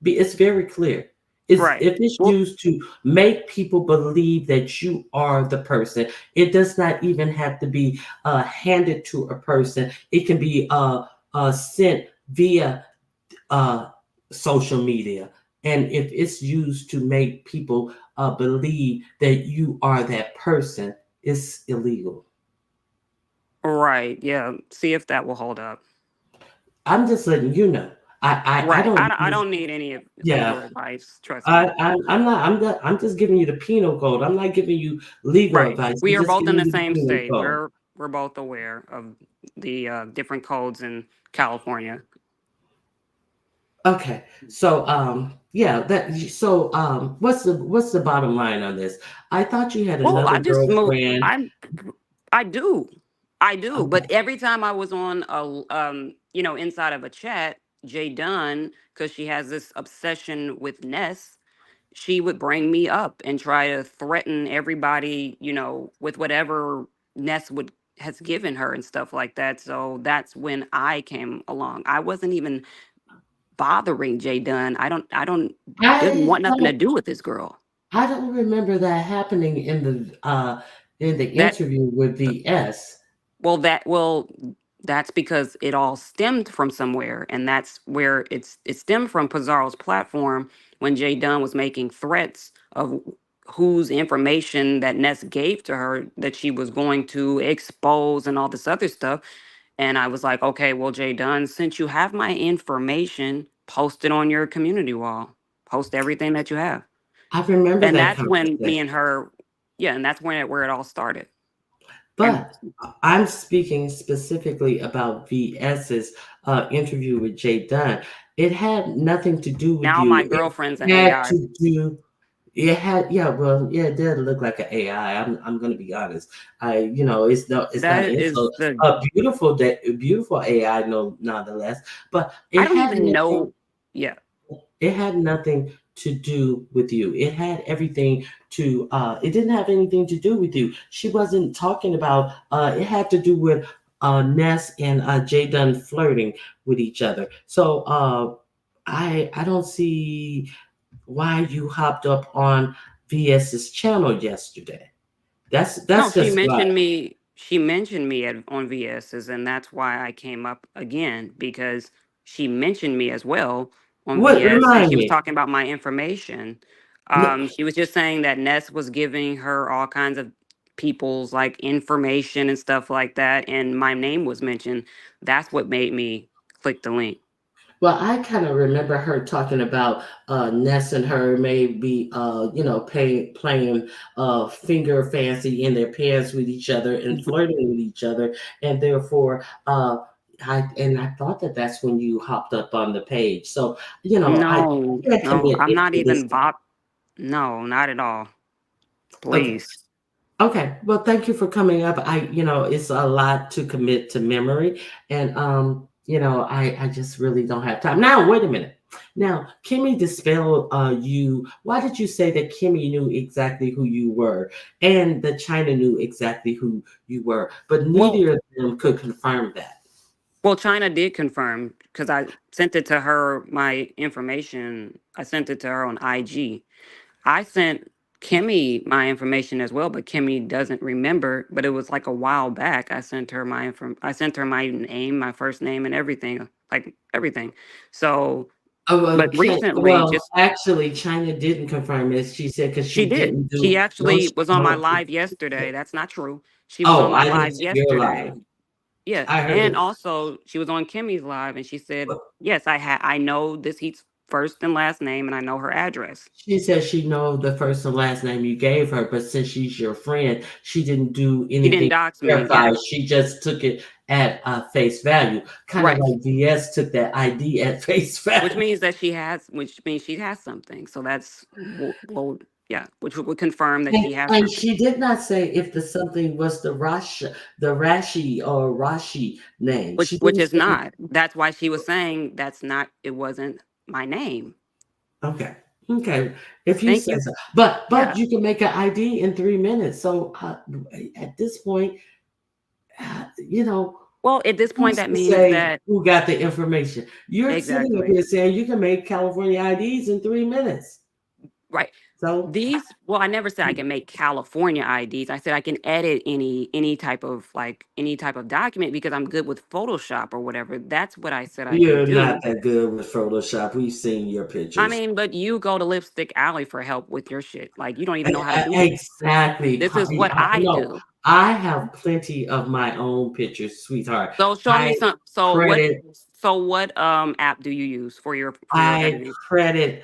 It's very clear. It's Right. if it's Well, used to make people believe that you are the person. It does not even have to be handed to a person. It can be sent via uh, social media. And if it's used to make people believe that you are that person, it's illegal. right. Yeah. See if that will hold up. I'm just letting you know. I Right. don't I use, don't need any legal yeah. advice. Trust me. I'm just giving you the penal code. I'm not giving you legal Right. advice. I'm We are just both in giving the you the same penal state. code. We're both aware of the different codes in California. Okay. So yeah, what's the bottom line on this? I thought you had Well, another I just moved. girlfriend. I do, I do. But Okay. every time I was on you know, inside of a chat, Jaydun, because she has this obsession with Ness, she would bring me up and try to threaten everybody, you know, with whatever Ness would has given her and stuff like that. So that's when I came along. I wasn't even bothering Jaydun. I don't didn't I want nothing to don't do with this girl. I don't remember that happening in the That interview with VS. well, that's because it all stemmed from somewhere, and that's where it stemmed from Pizarro's platform when Jay Dunn was making threats of whose information that Ness gave to her that she was going to expose and all this other stuff. And I was like, okay, well, Jay Dunn, since you have my information, post it on your community wall. Post everything that you have. I remember And that that's when me conversation. and her, yeah, and that's when where it all started. And But I'm speaking specifically about VS's interview with Jay Dunn. It had nothing to do with now my you. It girlfriend's an had AI. to do. It had, yeah, well, yeah, it did look like an AI. I'm gonna be honest. It's not That an is insult. the A beautiful day, beautiful AI, no, nonetheless. But I don't even know. Yeah. it had nothing to do with you. It had everything to it didn't have anything to do with you. She wasn't talking about it had to do with Ness and Jay Dunn flirting with each other. So I don't see why you hopped up on VS's channel yesterday. No, That's just why. she mentioned me on VS's, and that's why I came up again because she mentioned me as well on What VS, and remind she was me? talking about my information. No, She was just saying that Ness was giving her all kinds of people's like information and stuff like that, and my name was mentioned. That's what made me click the link. well, I kind of remember her talking about Ness and her maybe, playing finger fancy in their pants with each other and flirting with each other, and therefore, I thought that that's when you hopped up on the page. So, I No, can't no, commit I'm not into this. even bot. No, not at all. Okay. Please. Okay, well, thank you for coming up. It's a lot to commit to memory, and I just really don't have time. Now, wait a minute. Now, Kimmy dispelled you. Why did you say that Kimmy knew exactly who you were, and that China knew exactly who you were, but Well, neither of them could confirm that? Well, China did confirm because I sent it to her, my information. I sent it to her on IG. I sent Kimmy my information as well, but Kimmy doesn't remember. But it was like a while back. I sent her I sent her my name, my first name, and everything, like everything. So, Oh, but okay. recently, Well, just actually, China didn't confirm it. She said because she she did. didn't She do no actually was on my show. live yesterday. That's not true. She was on Oh, my I didn't live see your yesterday. live. Yeah, I heard and it. also she was on Kimmy's live, and she said, "Yes, I know this. He's first and last name, and I know her address. She says she know the first and last name you gave her, but since she's your friend, she didn't do She didn't anything to dox me. verify. Yeah. She just took it at face value, kind of Right. like VS took that ID at face Which value. means that which means she has something. So that's, well, yeah, which would confirm that And, she has and something. she did not say if the something was the Rashi or Rashi name. She Which didn't is say. not. That's why she was saying that's not. It wasn't my name. Okay. Okay. If you Thank say you. so, but Yeah. you can make an ID in 3 minutes. So at this point, you know, Well, at this point, who's that to means say that who got the information? You're sitting up exactly. here saying you can make California IDs in 3 minutes. Right. So Well, I never said I can make California IDs. I said I can edit any type of document because I'm good with Photoshop or whatever. That's what I said I can you're not do. that good with Photoshop. We've seen your I pictures. mean, but you go to Lipstick Alley for help with your shit. Like you don't even know how to do this. Exactly. This is what I No, do. I have plenty of my own pictures, sweetheart. So show me I some. credit So what app do you use for your I editing? credit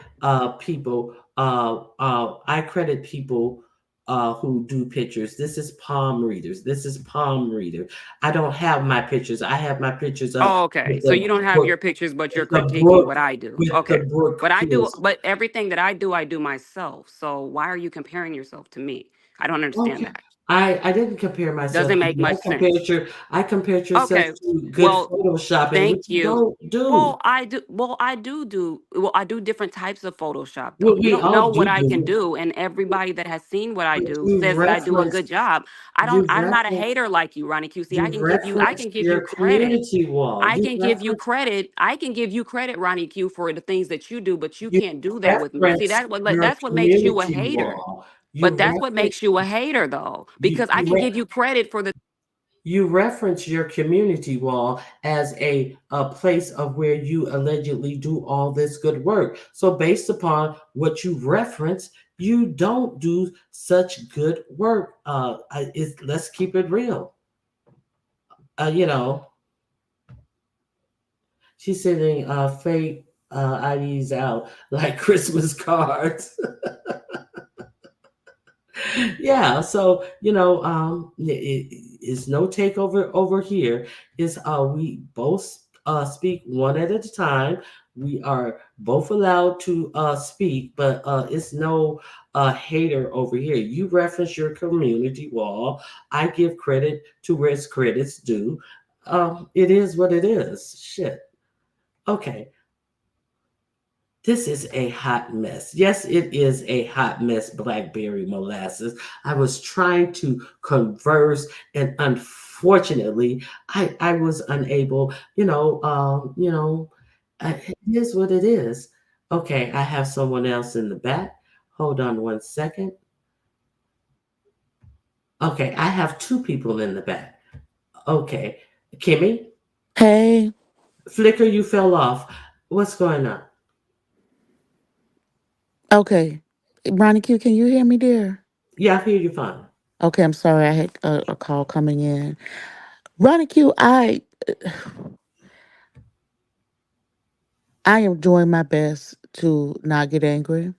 people. I credit people who do pictures. This is Palm Readers. This is Palm Reader. I don't have my pictures. I have my pictures up Oh, okay. with So you don't have your pictures, but you're critiquing what I do. The Okay. book feels. But everything that I do myself. So why are you comparing yourself to me? I don't understand Okay. that. I didn't compare myself Doesn't to make you. much sense. I compared yourself Okay. to good Well, photoshopping, which thank you you. don't do. I do different types of Photoshop though. Well, You we don't know all what do I can do. do, and everybody that has seen what I But do says that I do a good job. you I'm not a reference hater like you, Ronnie QC. I you can give you your credit. community wall. I can give you credit. I can give you credit, Ronnie Q, for the things that you do, but you You can't do that with me. See, reference your that's what makes you a community hater. wall. You But that's what reference makes you a hater, though, you because I you can re- give you credit for the. you reference your community wall as a place of where you allegedly do all this good work. So based upon what you reference, you don't do such good work. Let's keep it real. You know, she's sending fake IDs out like Christmas cards. Yeah, so it's no takeover over here. Is we both speak one at a time. We are both allowed to speak, but it's no hater over here. You reference your community wall. I give credit to where it's credit's due. It is what it is. Shit. Okay. This is a hot mess. Yes, it is a hot mess, Blackberry molasses. I was trying to converse, and unfortunately, I was unable. It is what it is. Okay, I have someone else in the back. Hold on 1 second. Okay, I have two people in the back. Okay, Kimmy, Hey, Flicker, you fell off. What's going on? okay. Ronnie Q, can you hear me, dear? Yeah, I hear you fine. Okay, I'm sorry. I had a call coming in. Ronnie Q, I am doing my best to not get angry.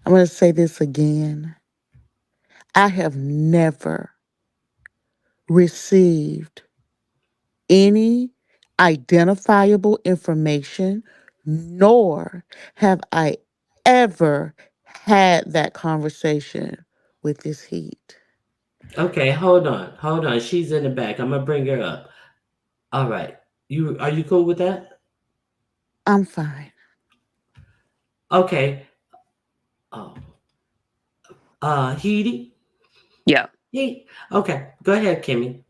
I'm going to say this again. I have never received any identifiable information, nor have I ever had that conversation with this heat. Okay, hold on. Hold on. She's in the back. I'm gonna bring her up. All right. You cool with that? I'm fine. Okay. Oh. Heidi? Yeah. He. Okay. Go ahead, Kimmy.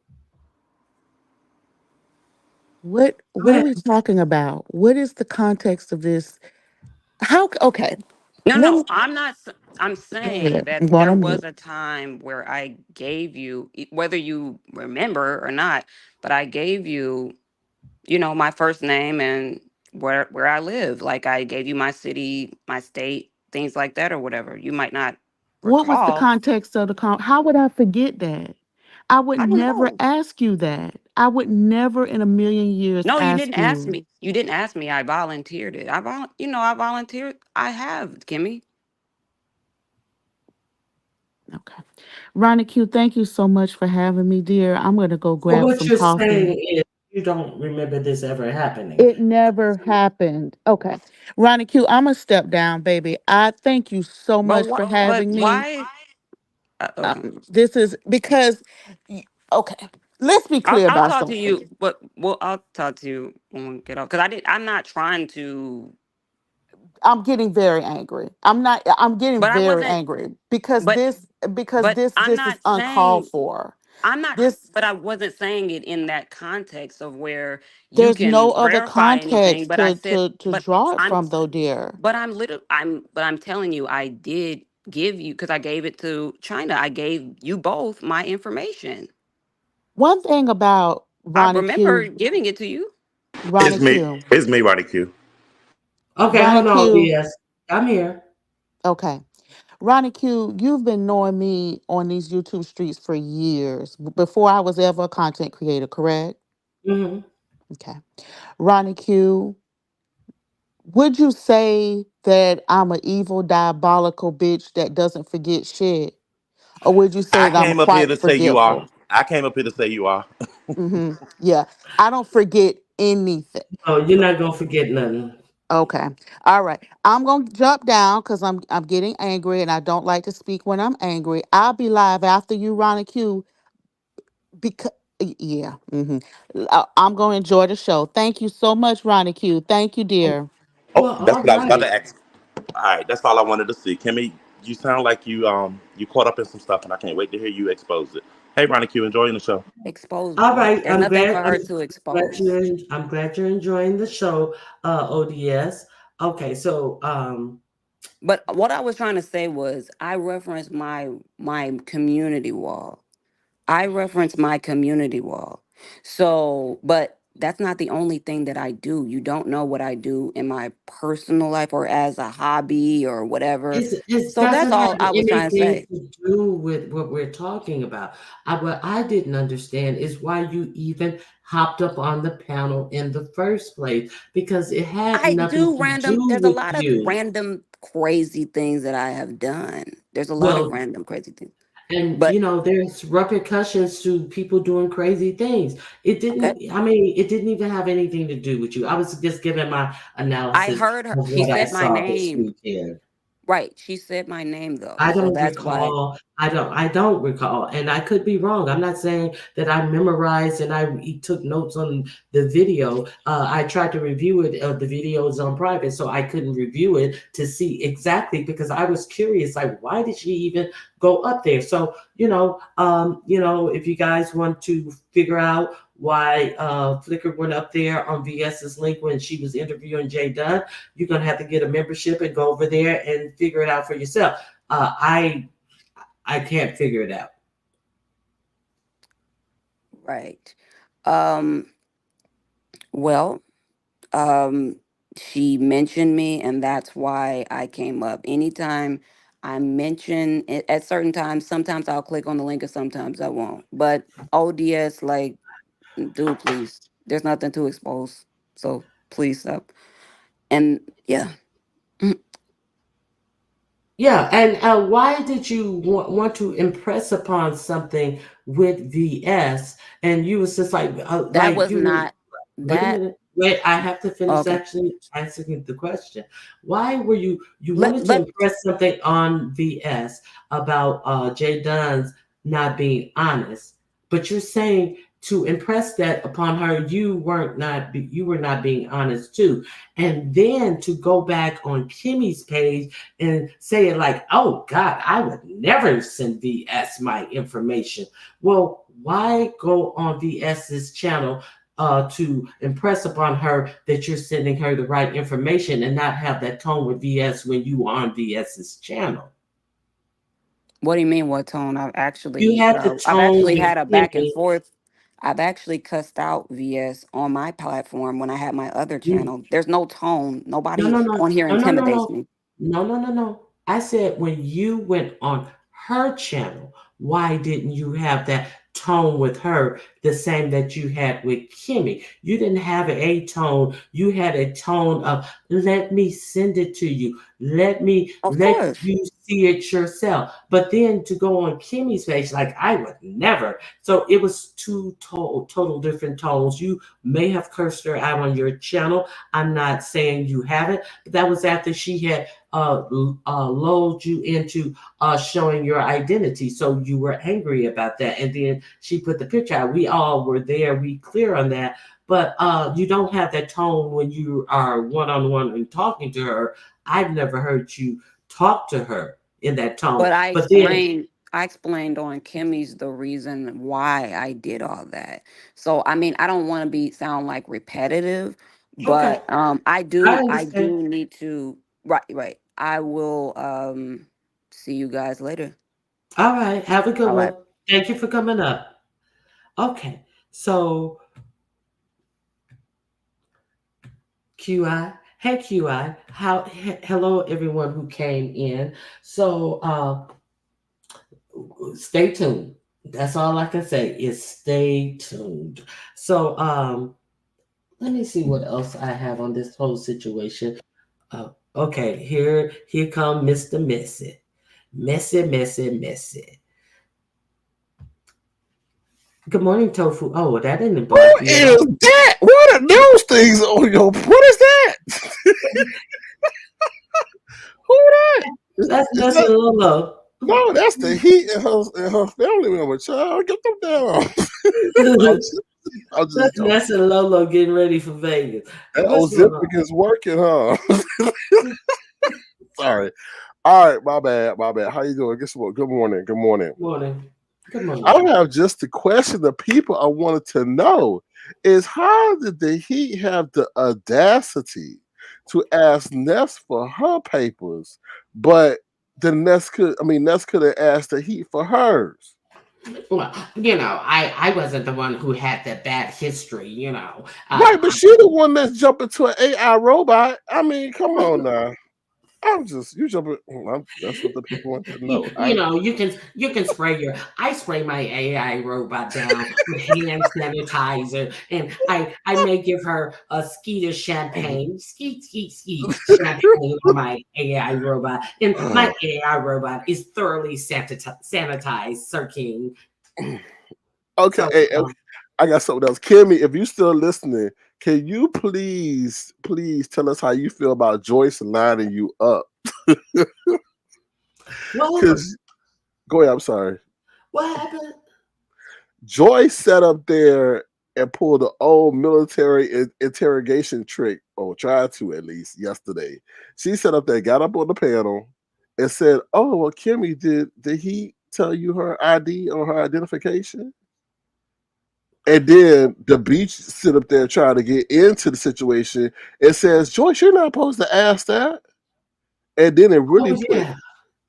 Go What are ahead. we talking about? What is the context of this? Okay. No, Let no, me I'm not. I'm go saying ahead. that I'm going there on was mute. a time where I gave you, whether you remember or not, but I gave you, my first name and where I live. Like I gave you my city, my state, things like that, or whatever. You might not What was the recall. context of the how would I forget that? I would I don't never know. ask you that. I would never in a million years No, you ask didn't ask you. me. You didn't ask me. I volunteered it. I volunteered. I have, Kimmy. Okay. Ronnie Q, thank you so much for having me, dear. I'm going to go So grab what some you're coffee. saying is you don't remember this ever happening. It never happened. Okay. Ronnie Q, I'm going to step down, baby. I thank you so But much for what? But having me. why? Okay. This is because, okay, let's be clear I'll about talk to something. you. But well, I'll talk to you when we get off. Because I did. I'm not trying to. I'm getting very angry. I'm getting But I very wasn't. angry because But this I'm this is not uncalled saying. for. I'm not. This But I wasn't saying it in that context of where you There's no can other verify anything. context But I said. to But draw it I'm. from though, dear. But I'm little. I'm. But I'm telling you, I did give you because I gave it to China. I gave you both my information. One thing about I remember giving it to you. Ronnie Q, It's me, Ronnie Q. Okay, Ronnie hold on, Q, BS. I'm here. okay. Ronnie Q, you've been knowing me on these YouTube streets for years, before I was ever a content creator, correct? Hmm. Okay. Ronnie Q, would you say that I'm an evil, diabolical bitch that doesn't forget shit? Or would you say I that I'm came up here quite to say you are. forgetful? I came up here to say you are. Yeah. I don't forget anything. Oh, you're not gonna forget nothing. Okay. All right. I'm gonna jump down because I'm getting angry and I don't like to speak when I'm angry. I'll be live after you, Ronnie Q. Because yeah. I'm gonna enjoy the show. Thank you so much, Ronnie Q. Thank you, Oh, dear. Oh, well, that's all what I was about right. to ask. All right, that's all I wanted to see. Kimmy, you sound like you caught up in some stuff, and I can't wait to hear you expose it. Hey, Ronnie Q, enjoying the show. Expose All what? right. There's nothing for her to Glad expose. I'm glad you're enjoying the show, ODS. Okay, so But what I was trying to say was I referenced my community wall. I reference my community wall. So, but that's not the only thing that I do. You don't know what I do in my personal life or as a hobby or whatever. it So that's doesn't have all I was trying to anything say. to do with what we're talking about. What I didn't understand is why you even hopped up on the panel in the first place because it had I nothing do to random, do there's a with lot of you. random crazy things that I have done. There's a lot of Well, random crazy things. and But there's repercussions to people doing crazy things. okay. I mean, it didn't even have anything to do with you. I was just giving my I analysis heard her. of She what I said my saw this name. weekend. Right. She said my name though. I So don't that's why recall. I don't recall, and I could be wrong. I'm not saying that I memorized and took notes on the video. I tried to review it. The video is on private, so I couldn't review it to see exactly because I was curious. Like, why did she even go up there? So if you guys want to figure out why Flickr went up there on VS's link when she was interviewing Jaydun, you're gonna have to get a membership and go over there and figure it out for yourself. I can't figure it out. right. Um well, um she mentioned me and that's why I came up. Anytime I mention it at certain times, sometimes I'll click on the link and sometimes I won't. But ODS, like, dude, please. There's nothing to expose. So please stop. And yeah. Yeah, and why did you want to impress upon something with VS? And you was just That like was you. not Wait a that. minute. Wait, I have to finish Okay. actually answering the question. Why were you Let wanted to let impress something on VS about Jay Dunn's not being honest, but you're saying to impress that upon her, you were not being honest too. And then to go back on Kimmy's page and say it like, oh God, I would never send VS my information. Well, why go on VS's channel to impress upon her that you're sending her the right information and not have that tone with VS when you are on VS's channel? What do you mean what tone? You had the I've tone actually with had a back and Kimmy. forth. I've actually cussed out VS on my platform when I had my other channel. There's no tone. No, Nobody no, no, on here no, no, no, intimidates no, me. no. I said when you went on her channel, why didn't you have that tone with her the same that you had with Kimmy. You didn't have an A tone. You had a tone of let me send it to you. Let me Of let course. you see it yourself. But then to go on Kimmy's page, like I would never. So it was two total different tones. You may have cursed her out on your channel. I'm not saying you haven't, but that was after she had lulled you into showing your identity. So you were angry about that. And then she put the picture out. We all were there. We clear on that. But you don't have that tone when you are one on one and talking to her. I've never heard you talk to her in that tone. But But then, I explained on Kimmy's the reason why I did all that. So I mean, I don't want to be sound like repetitive, okay, but I I understand. do need to, right. I will see you guys later. All right. Have a good All right. one. Thank you for coming up. Okay. So, QI. Hey, QI. Hello, everyone who came in. So, stay tuned. That's all I can say is stay tuned. So, let me see what else I have on this whole situation. Okay, here come Mr. Messy. Messy, messy, messy. Good morning, Tofu. Oh, that didn't Who block you at is all. that? What are those things on your? What is that? Who that? That's Is Messy that? Lolo. No, that's the heat and her family member. Child, get them down. I'm just, I'm just That's joking. Ness and Lolo getting ready for Vegas. That What's going Ozempic on? is working, huh? Sorry. All right, my bad, my bad. How you doing? Guess what? Good morning. Good morning. Morning. Good I morning. have just a question. The people I wanted to know is how did the Heat have the audacity to ask Ness for her papers, but Ness could have asked the Heat for hers. Well, I wasn't the one who had the bad history. Right, but she the one that's jumping to an AI robot. I mean, come on now. I'm just you jumping. That's what the people want to know. you can spray I spray my AI robot down with hand sanitizer, and I may give her a skeeter champagne, skeet skeet skeet champagne on my AI robot, and my AI robot is thoroughly sanitized, Sir King. Okay, So okay, I got something else. Kimmy, if you still listening, can you please tell us how you feel about Joyce lining you up? what Because go ahead, I'm sorry. what happened? Joyce sat up there and pulled the old military interrogation trick, or tried to at least yesterday. She sat up there, got up on the panel, and said, "Oh, well, Kimmy, did he tell you her ID or her identification?" And then the beach sit up there trying to get into the situation and says, "Joyce, you're not supposed to ask that." And then Oh yeah.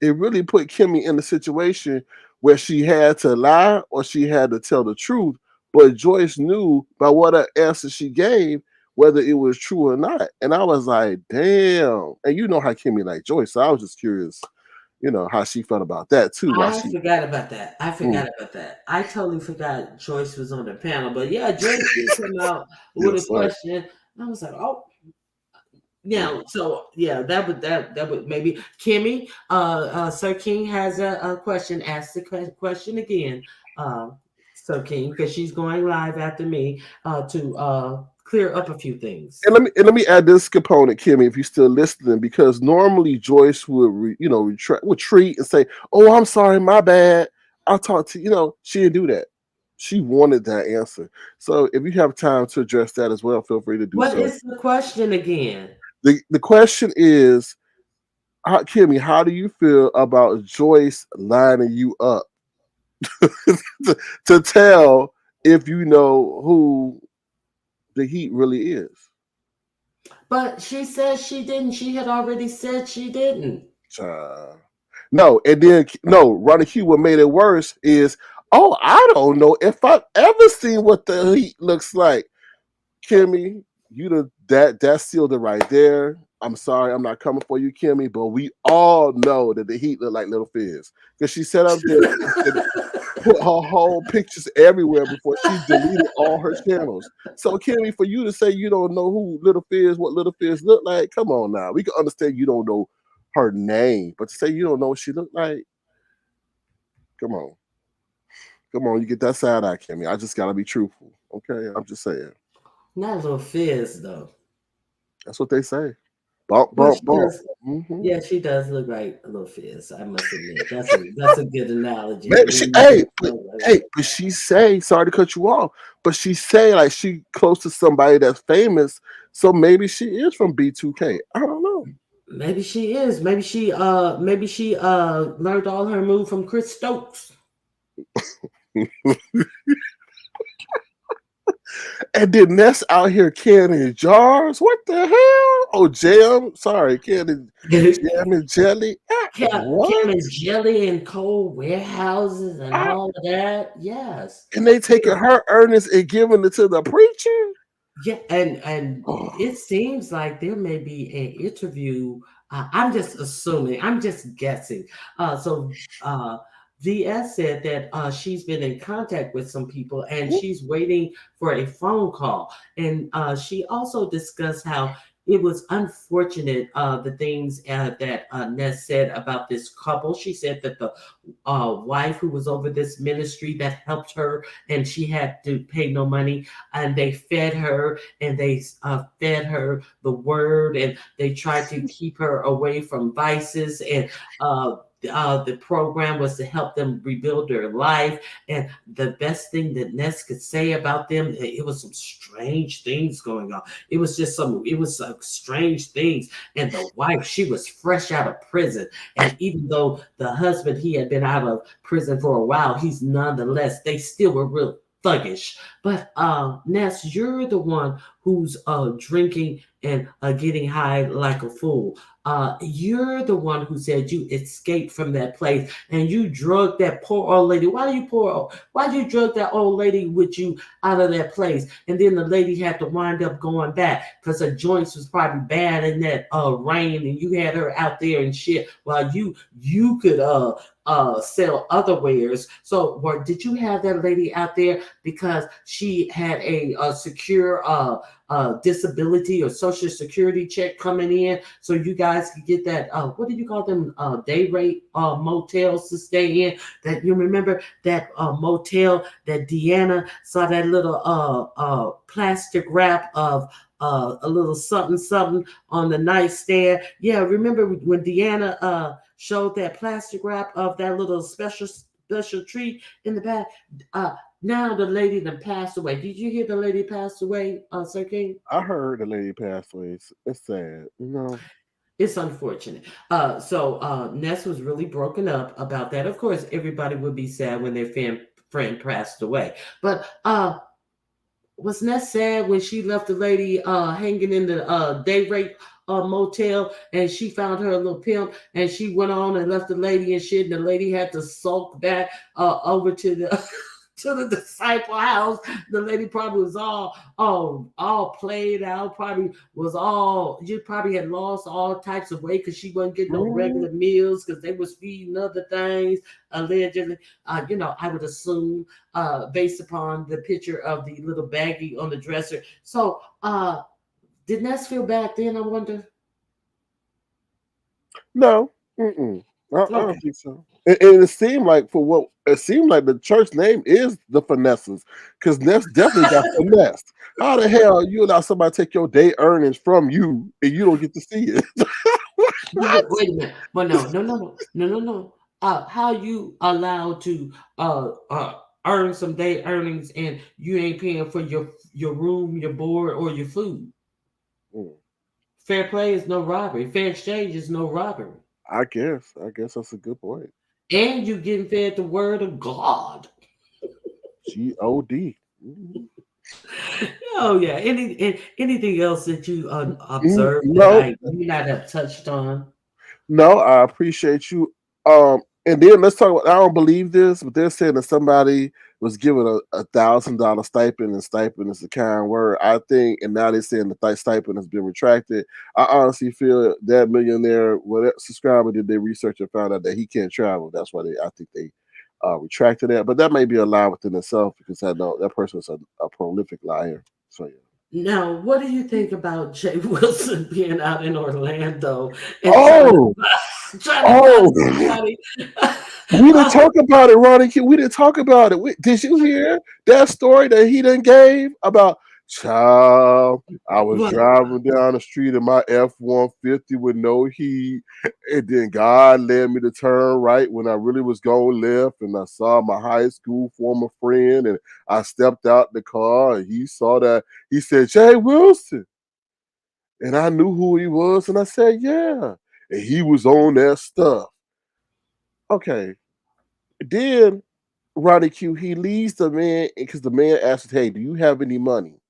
it really put Kimmy in a situation where she had to lie or she had to tell the truth. But Joyce knew by what answer she gave whether it was true or not. And I was like, damn. And you know how Kimmy like Joyce. So I was just curious, how she felt about that too. Why I she forgot about that. I mm, forgot about that. I totally forgot Joyce was on the panel. But yeah, Joyce did come out with a yes, like question. I was like, oh, mm. yeah. So yeah, that would maybe Kimmy, Sir King has a question. Ask the question again, uh, Sir King, because she's going live after me to clear up a few things. And let me add this component, Kimmy, if you're still listening, because normally Joyce would retreat and say, "Oh, I'm sorry, my bad. I'll talk to you." She didn't do that. She wanted that answer. So if you have time to address that as well, feel free to do What so. is the question again? The question is, Kimmy, how do you feel about Joyce lining you up to tell if you know who the Heat really is? But she said she didn't. She had already said she didn't. Child. No, and then no, Ronnie Q. What made it worse is, oh, I don't know if I've ever seen what the Heat looks like. Kimmy, that sealed it right there. I'm sorry, I'm not coming for you, Kimmy, but we all know that the Heat look like Little Fizz because she sat up there and said, put her whole pictures everywhere before she deleted all her channels. So, Kimmy, for you to say you don't know who Little Fizz, what Little Fizz look like, come on now. We can understand you don't know her name, but to say you don't know what she looked like, come on. Come on, you get that side eye, Kimmy. I just gotta be truthful. Okay, I'm just saying. Not a little fizz though. That's what they say. Bump, Well, bump, she bump. does. Hmm. Yeah, she does look like a little fizz. I must admit, that's a good analogy. Man, When she, you look hey, at but, something like hey, that. but she say, sorry to cut you off, but she say like she close to somebody that's famous, so maybe she is from B2K. I don't know. Maybe she is. Maybe she learned all her move from Chris Stokes. And then Ness out here canning jars. What the hell? Oh, jam. Sorry, canning jam and jelly. What? Canning jelly in cold warehouses and I, all of that. Yes. and they You taking know, her earnings and giving it to the preacher. yeah, and Oh, it seems like there may be an interview. I'm just assuming. I'm just guessing. So VS said that she's been in contact with some people and she's waiting for a phone call. And she also discussed how it was unfortunate the things that Ness said about this couple. She said that the wife who was over this ministry that helped her and she had to pay no money and they fed her and they fed her the word and they tried to keep her away from vices and the program was to help them rebuild their life. And the best thing that Ness could say about them, it was some strange things going on. It was some strange things. And the wife, she was fresh out of prison. And even though the husband, he had been out of prison for a while, he's nonetheless, they still were real thuggish. But Ness, you're the one who's drinking and getting high like a fool. You're the one who said you escaped from that place and you drugged that poor old lady. Why did you drug that old lady with you out of that place? And then the lady had to wind up going back because her joints was probably bad in that rain, and you had her out there and shit while you could sell other wares. So, did you have that lady out there because she had a secure disability or social security check coming in, so you guys could get that what do you call them day rate motels to stay in? That you remember that motel that Deanna saw that little plastic wrap of a little something something on the nightstand. Yeah, remember when Deanna showed that plastic wrap of that little special treat in the back? Now the lady that passed away. Did you hear the lady passed away, Sir King? I heard the lady passed away. It's sad, you know. It's unfortunate. So Ness was really broken up about that. Of course, everybody would be sad when their friend passed away. But was Ness sad when she left the lady hanging in the day rate motel and she found her a little pimp and she went on and left the lady and shit and the lady had to sulk back over to the to the disciple house. The lady probably was all played out, probably was all you probably had lost all types of weight because she wasn't getting no Mhm. regular meals because they was feeding other things allegedly. I would assume based upon the picture of the little baggie on the dresser. So did Ness feel bad then, I wonder? No, mm-mm. I don't Okay. think so. And it seemed like for what it seemed like the church name is the Finesses, because Ness definitely got finessed. How the hell you allow somebody to take your day earnings from you and you don't get to see it? What? Wait a minute. Well, no. How you allowed to earn some day earnings and you ain't paying for your room, your board, or your food? Mm, Fair play is no robbery. Fair exchange is no robbery. I guess that's a good point. And you getting fed the word of God. God. Mhm. Oh yeah. Anything else that you observed that No, I may not have touched on? no, I appreciate you. And then let's talk about. I don't believe this, but they're saying that somebody was given $1,000 stipend, and stipend is a kind word. I think, and now they're saying the stipend has been retracted. I honestly feel that millionaire, what subscriber did they research and found out that he can't travel. That's why I think they retracted that, but that may be a lie within itself because I know that person was a prolific liar. So yeah. Now, what do you think about Jay Wilson being out in Orlando and Oh, trying to find oh, somebody? we didn't Oh, talk about it, Ronnie. We didn't talk about it. Did you hear that story that he done gave about child? I was what? driving down the street in my F-150 with no heat, and then God led me to turn right when I really was going left, and I saw my high school former friend, and I stepped out the car, and he saw that. He said, "Jay Wilson," and I knew who he was, and I said, "Yeah," and he was on that stuff. Okay, then Ronnie Q, he leaves the man because the man asks, "Hey, do you have any money?"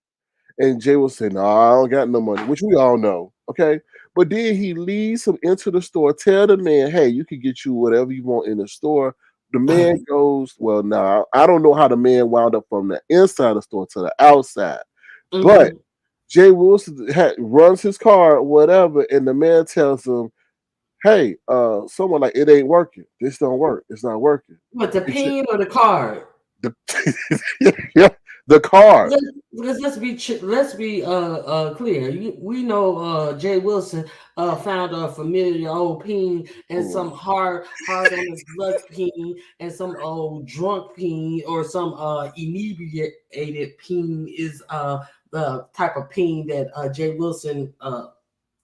And Jay will say, "No, I don't got no money," which we all know. Okay. But then he leads him into the store, tell the man, "Hey, you can get you whatever you want in the store." The man goes, "Well, now I don't know how the man wound up from the inside of the store to the outside. But Mm-hmm. Jay Wilson runs his car, whatever, and the man tells him, "Hey, someone like it ain't working. This don't work. It's not working." What, the pen or the card? The yeah, the card. Let's be clear. We know Jay Wilson found a familiar old peen and some Mm. hard on his luck peen and some old drunk peen or some inebriated peen is the type of peen that Jay Wilson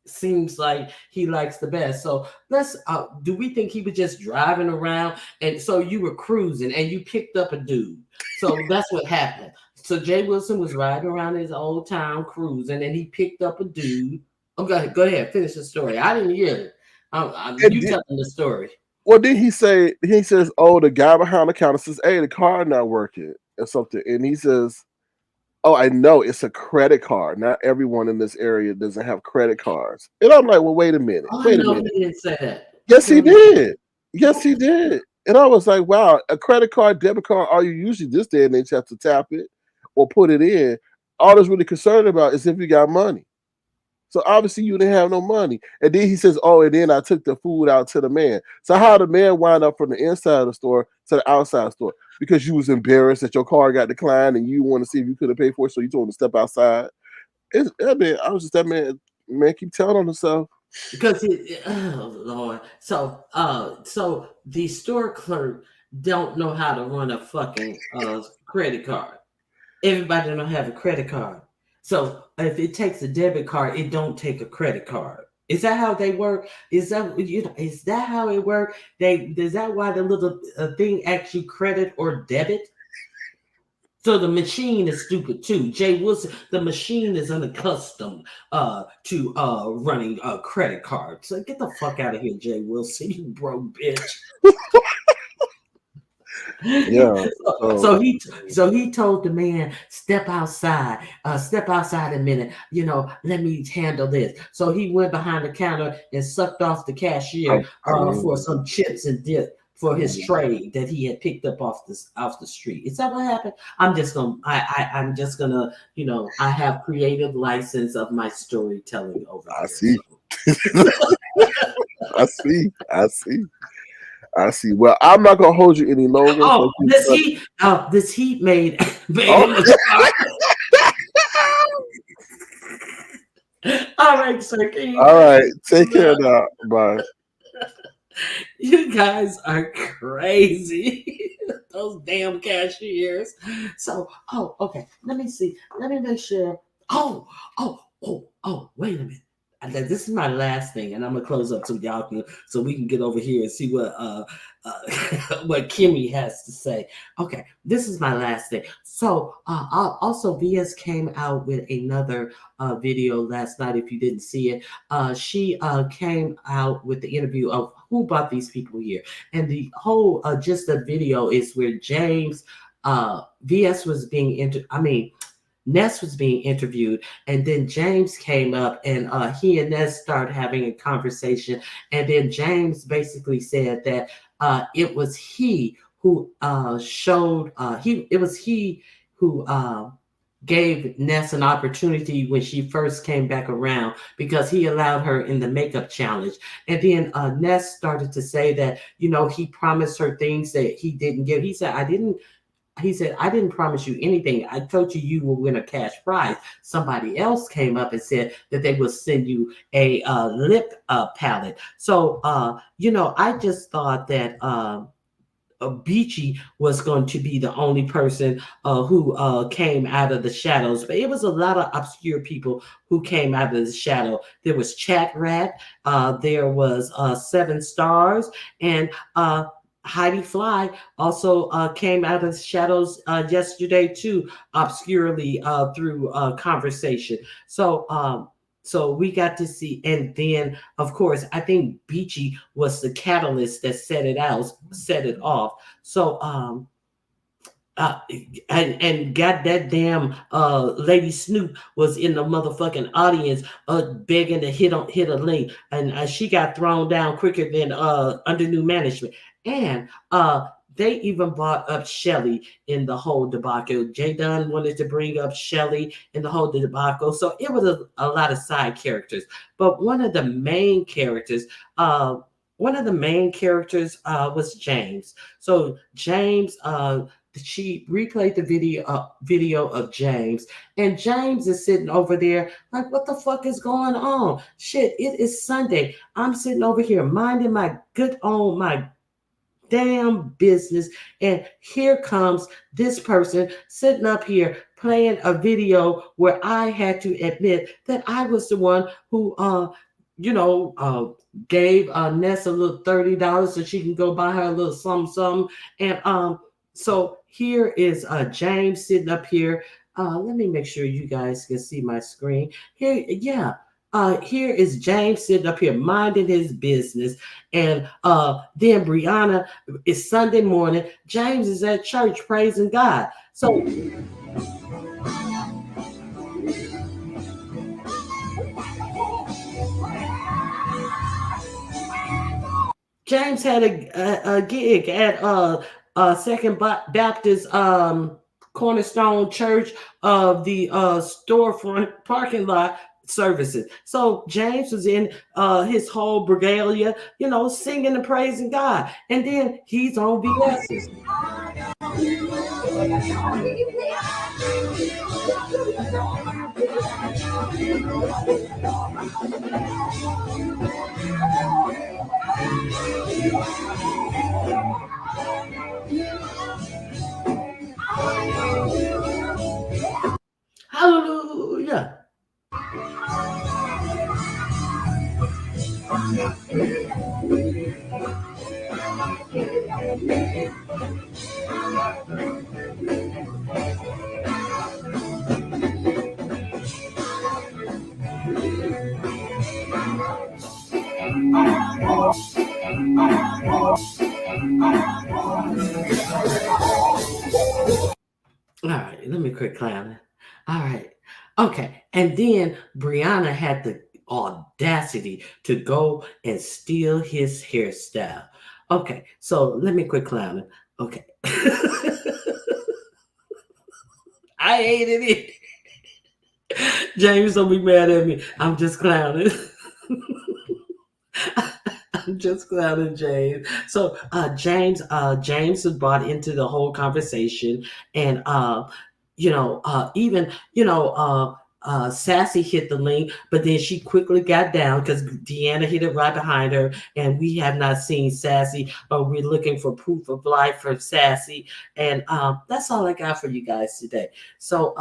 seems like he likes the best. So let's do we think he was just driving around and so you were cruising and you picked up a dude. So that's what happened. So Jay Wilson was riding around his old town cruising and he picked up a dude. Oh, go ahead, finish the story. I didn't hear it. And You telling the story. what did he say? He says, "Oh, the guy behind the counter says, hey, the card not working or something." And he says, "Oh, I know it's a credit card. Not everyone in this area doesn't have credit cards." And I'm like, "Well, wait a minute. Oh, Wait a no, he minute. didn't say that. Yes, he No, he didn't. did. Yes, he did." And I was like, "Wow, a credit card, debit card, all you usually this day and age have to tap it or put it in. All that's really concerned about is if you got money. So obviously you didn't have no money." And then he says, "Oh, and then I took the food out to the man." So how the man wind up from the inside of the store to the outside store? Because you was embarrassed that your car got declined and you want to see if you could have paid for it, so you told him to step outside. I mean, I was just that man. Man, keep telling on himself. Because oh Lord. So the store clerk don't know how to run a fucking credit card. Everybody don't have a credit card. So if it takes a debit card, it don't take a credit card. Is that how they work? Is that how it work? Is that why the little thing actually credit or debit? So the machine is stupid too. Jay Wilson, the machine is unaccustomed to running a credit card. So get the fuck out of here, Jay Wilson, you broke bitch. Yeah. So So he told the man, step outside a minute, let me handle this. So he went behind the counter and sucked off the cashier I for mean, some chips and dip for his mm, trade that he had picked up off the street. Is that what happened? I'm just gonna, I have creative license of my storytelling over I here. see. So I see. I see. I see. Well, I'm not gonna hold you any longer. oh, Thank you. this heat made Oh, him a star. All right, Sir King. all right. Take care now. Bye. You guys are crazy. Those damn cashiers. So, okay. Let me see. Let me make sure. Wait a minute. This is my last thing, and I'm gonna close up so we can get over here and see what what Kimmy has to say. Okay, this is my last thing. So, also VS came out with another video last night. If you didn't see it, she came out with the interview of who brought these people here, and the whole just the video is where James VS was being I mean Ness was being interviewed, and then James came up, and he and Ness started having a conversation, and then James basically said that it was he who showed he it was he who gave Ness an opportunity when she first came back around because he allowed her in the makeup challenge. And then Ness started to say that, he promised her things that he didn't give. He said, I didn't promise you anything. I told you you will win a cash prize. Somebody else came up and said that they will send you a lip palette. So, I just thought that Beachy was going to be the only person who came out of the shadows, but it was a lot of obscure people who came out of the shadow. There was Chat Rat, there was Seven Stars, and Heidi Fly also came out of the shadows yesterday too, obscurely through conversation. So we got to see, and then of course I think Beachy was the catalyst that set it off. So uh, and got that damn lady Snoop was in the motherfucking audience begging to hit a link, and she got thrown down quicker than under new management. And they even brought up Shelly in the whole debacle. Jaydun wanted to bring up Shelly in the whole debacle, so it was a lot of side characters. But uh, one of the main characters was James. So James she replayed the video of James, and James is sitting over there like, what the fuck is going on? Shit, it is Sunday. I'm sitting over here minding my damn business, and here comes this person sitting up here playing a video where I had to admit that I was the one who you know uh gave Ness a little $30 so she can go buy her a little something. And so here is James sitting up here. Let me make sure you guys can see my screen here. Yeah, here is James sitting up here minding his business, and then Brianna, it's Sunday morning. James is at church praising God. So James had a gig at Second Baptist Cornerstone Church of the storefront parking lot services. So James was in his whole regalia, singing and praising God. And then he's on VS's. Hallelujah. All right, let me quit clowning. All right. Okay. And then Brianna had the audacity to go and steal his hairstyle. Okay. So let me quit clowning. Okay. I hated it. James, don't be mad at me. I'm just clowning. I'm just clowning James. So James was brought into the whole conversation, and even Sassy hit the link, but then she quickly got down because Deanna hit it right behind her, and we have not seen Sassy, but we're looking for proof of life for Sassy, and that's all I got for you guys today. So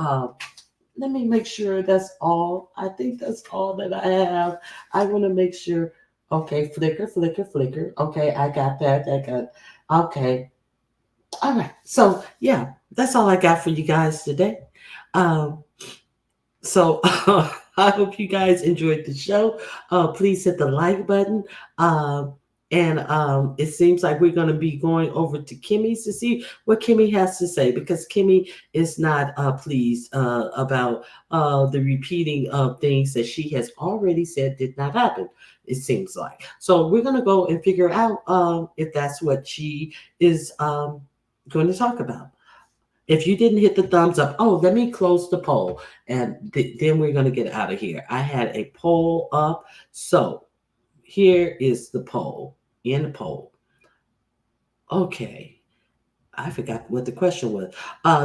let me make sure that's all. I think that's all that I have. I want to make sure. Okay, flicker, flicker, flicker. Okay, I got that. Okay. All right. So yeah, that's all I got for you guys today. Um, so I hope you guys enjoyed the show. Please hit the like button. And it seems like we're going to be going over to Kimmy's to see what Kimmy has to say, because Kimmy is not pleased about the repeating of things that she has already said did not happen, it seems like. So we're going to go and figure out if that's what she is going to talk about. If you didn't hit the thumbs up, oh, let me close the poll, and then we're gonna get out of here. I had a poll up, so here is the poll. In the poll, okay. I forgot what the question was.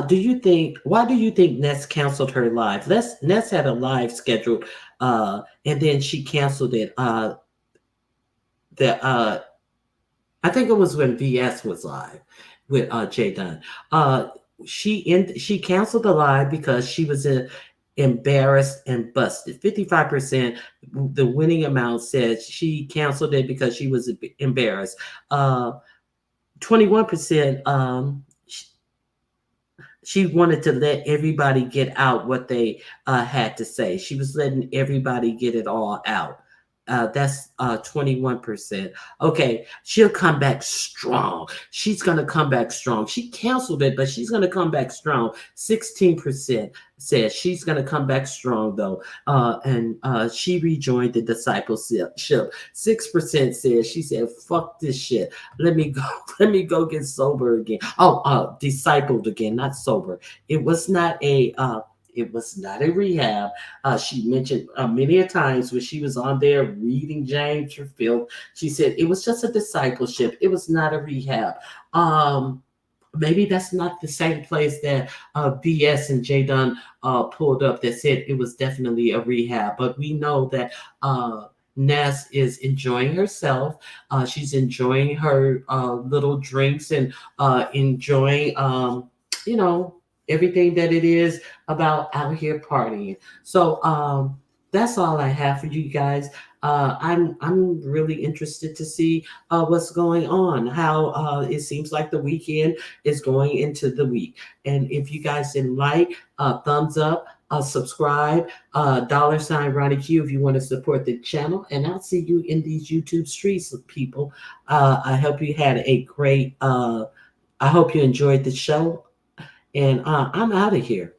Do you think? Why do you think Ness canceled her live? Ness had a live scheduled, and then she canceled it. The I think it was when VS was live with Jaydun. Uh, she canceled the live because she was embarrassed and busted. 55%, the winning amount said she canceled it because she was embarrassed. 21%, she wanted to let everybody get out what they had to say. She was letting everybody get it all out. That's 21%. Okay, she'll come back strong. She's going to come back strong. She canceled it, but she's going to come back strong. 16% says she's going to come back strong, though. And she rejoined the discipleship. 6% says she said, fuck this shit. Let me go. Let me go get sober again. Oh, discipled again, not sober. It was not a. It was not a rehab. She mentioned many a times when she was on there reading James for Phil. She said it was just a discipleship. It was not a rehab. Um, Maybe that's not the same place that BS and Jaydun pulled up that said it was definitely a rehab. But we know that Ness is enjoying herself. She's enjoying her little drinks and enjoying, you know, everything that it is about out here partying. So that's all I have for you guys. I'm really interested to see what's going on. How it seems like the weekend is going into the week. And if you guys didn't like, thumbs up, subscribe, dollar sign Ronnie Q if you want to support the channel. And I'll see you in these YouTube streets, people. I hope you had a great. I hope you enjoyed the show. And I'm out of here.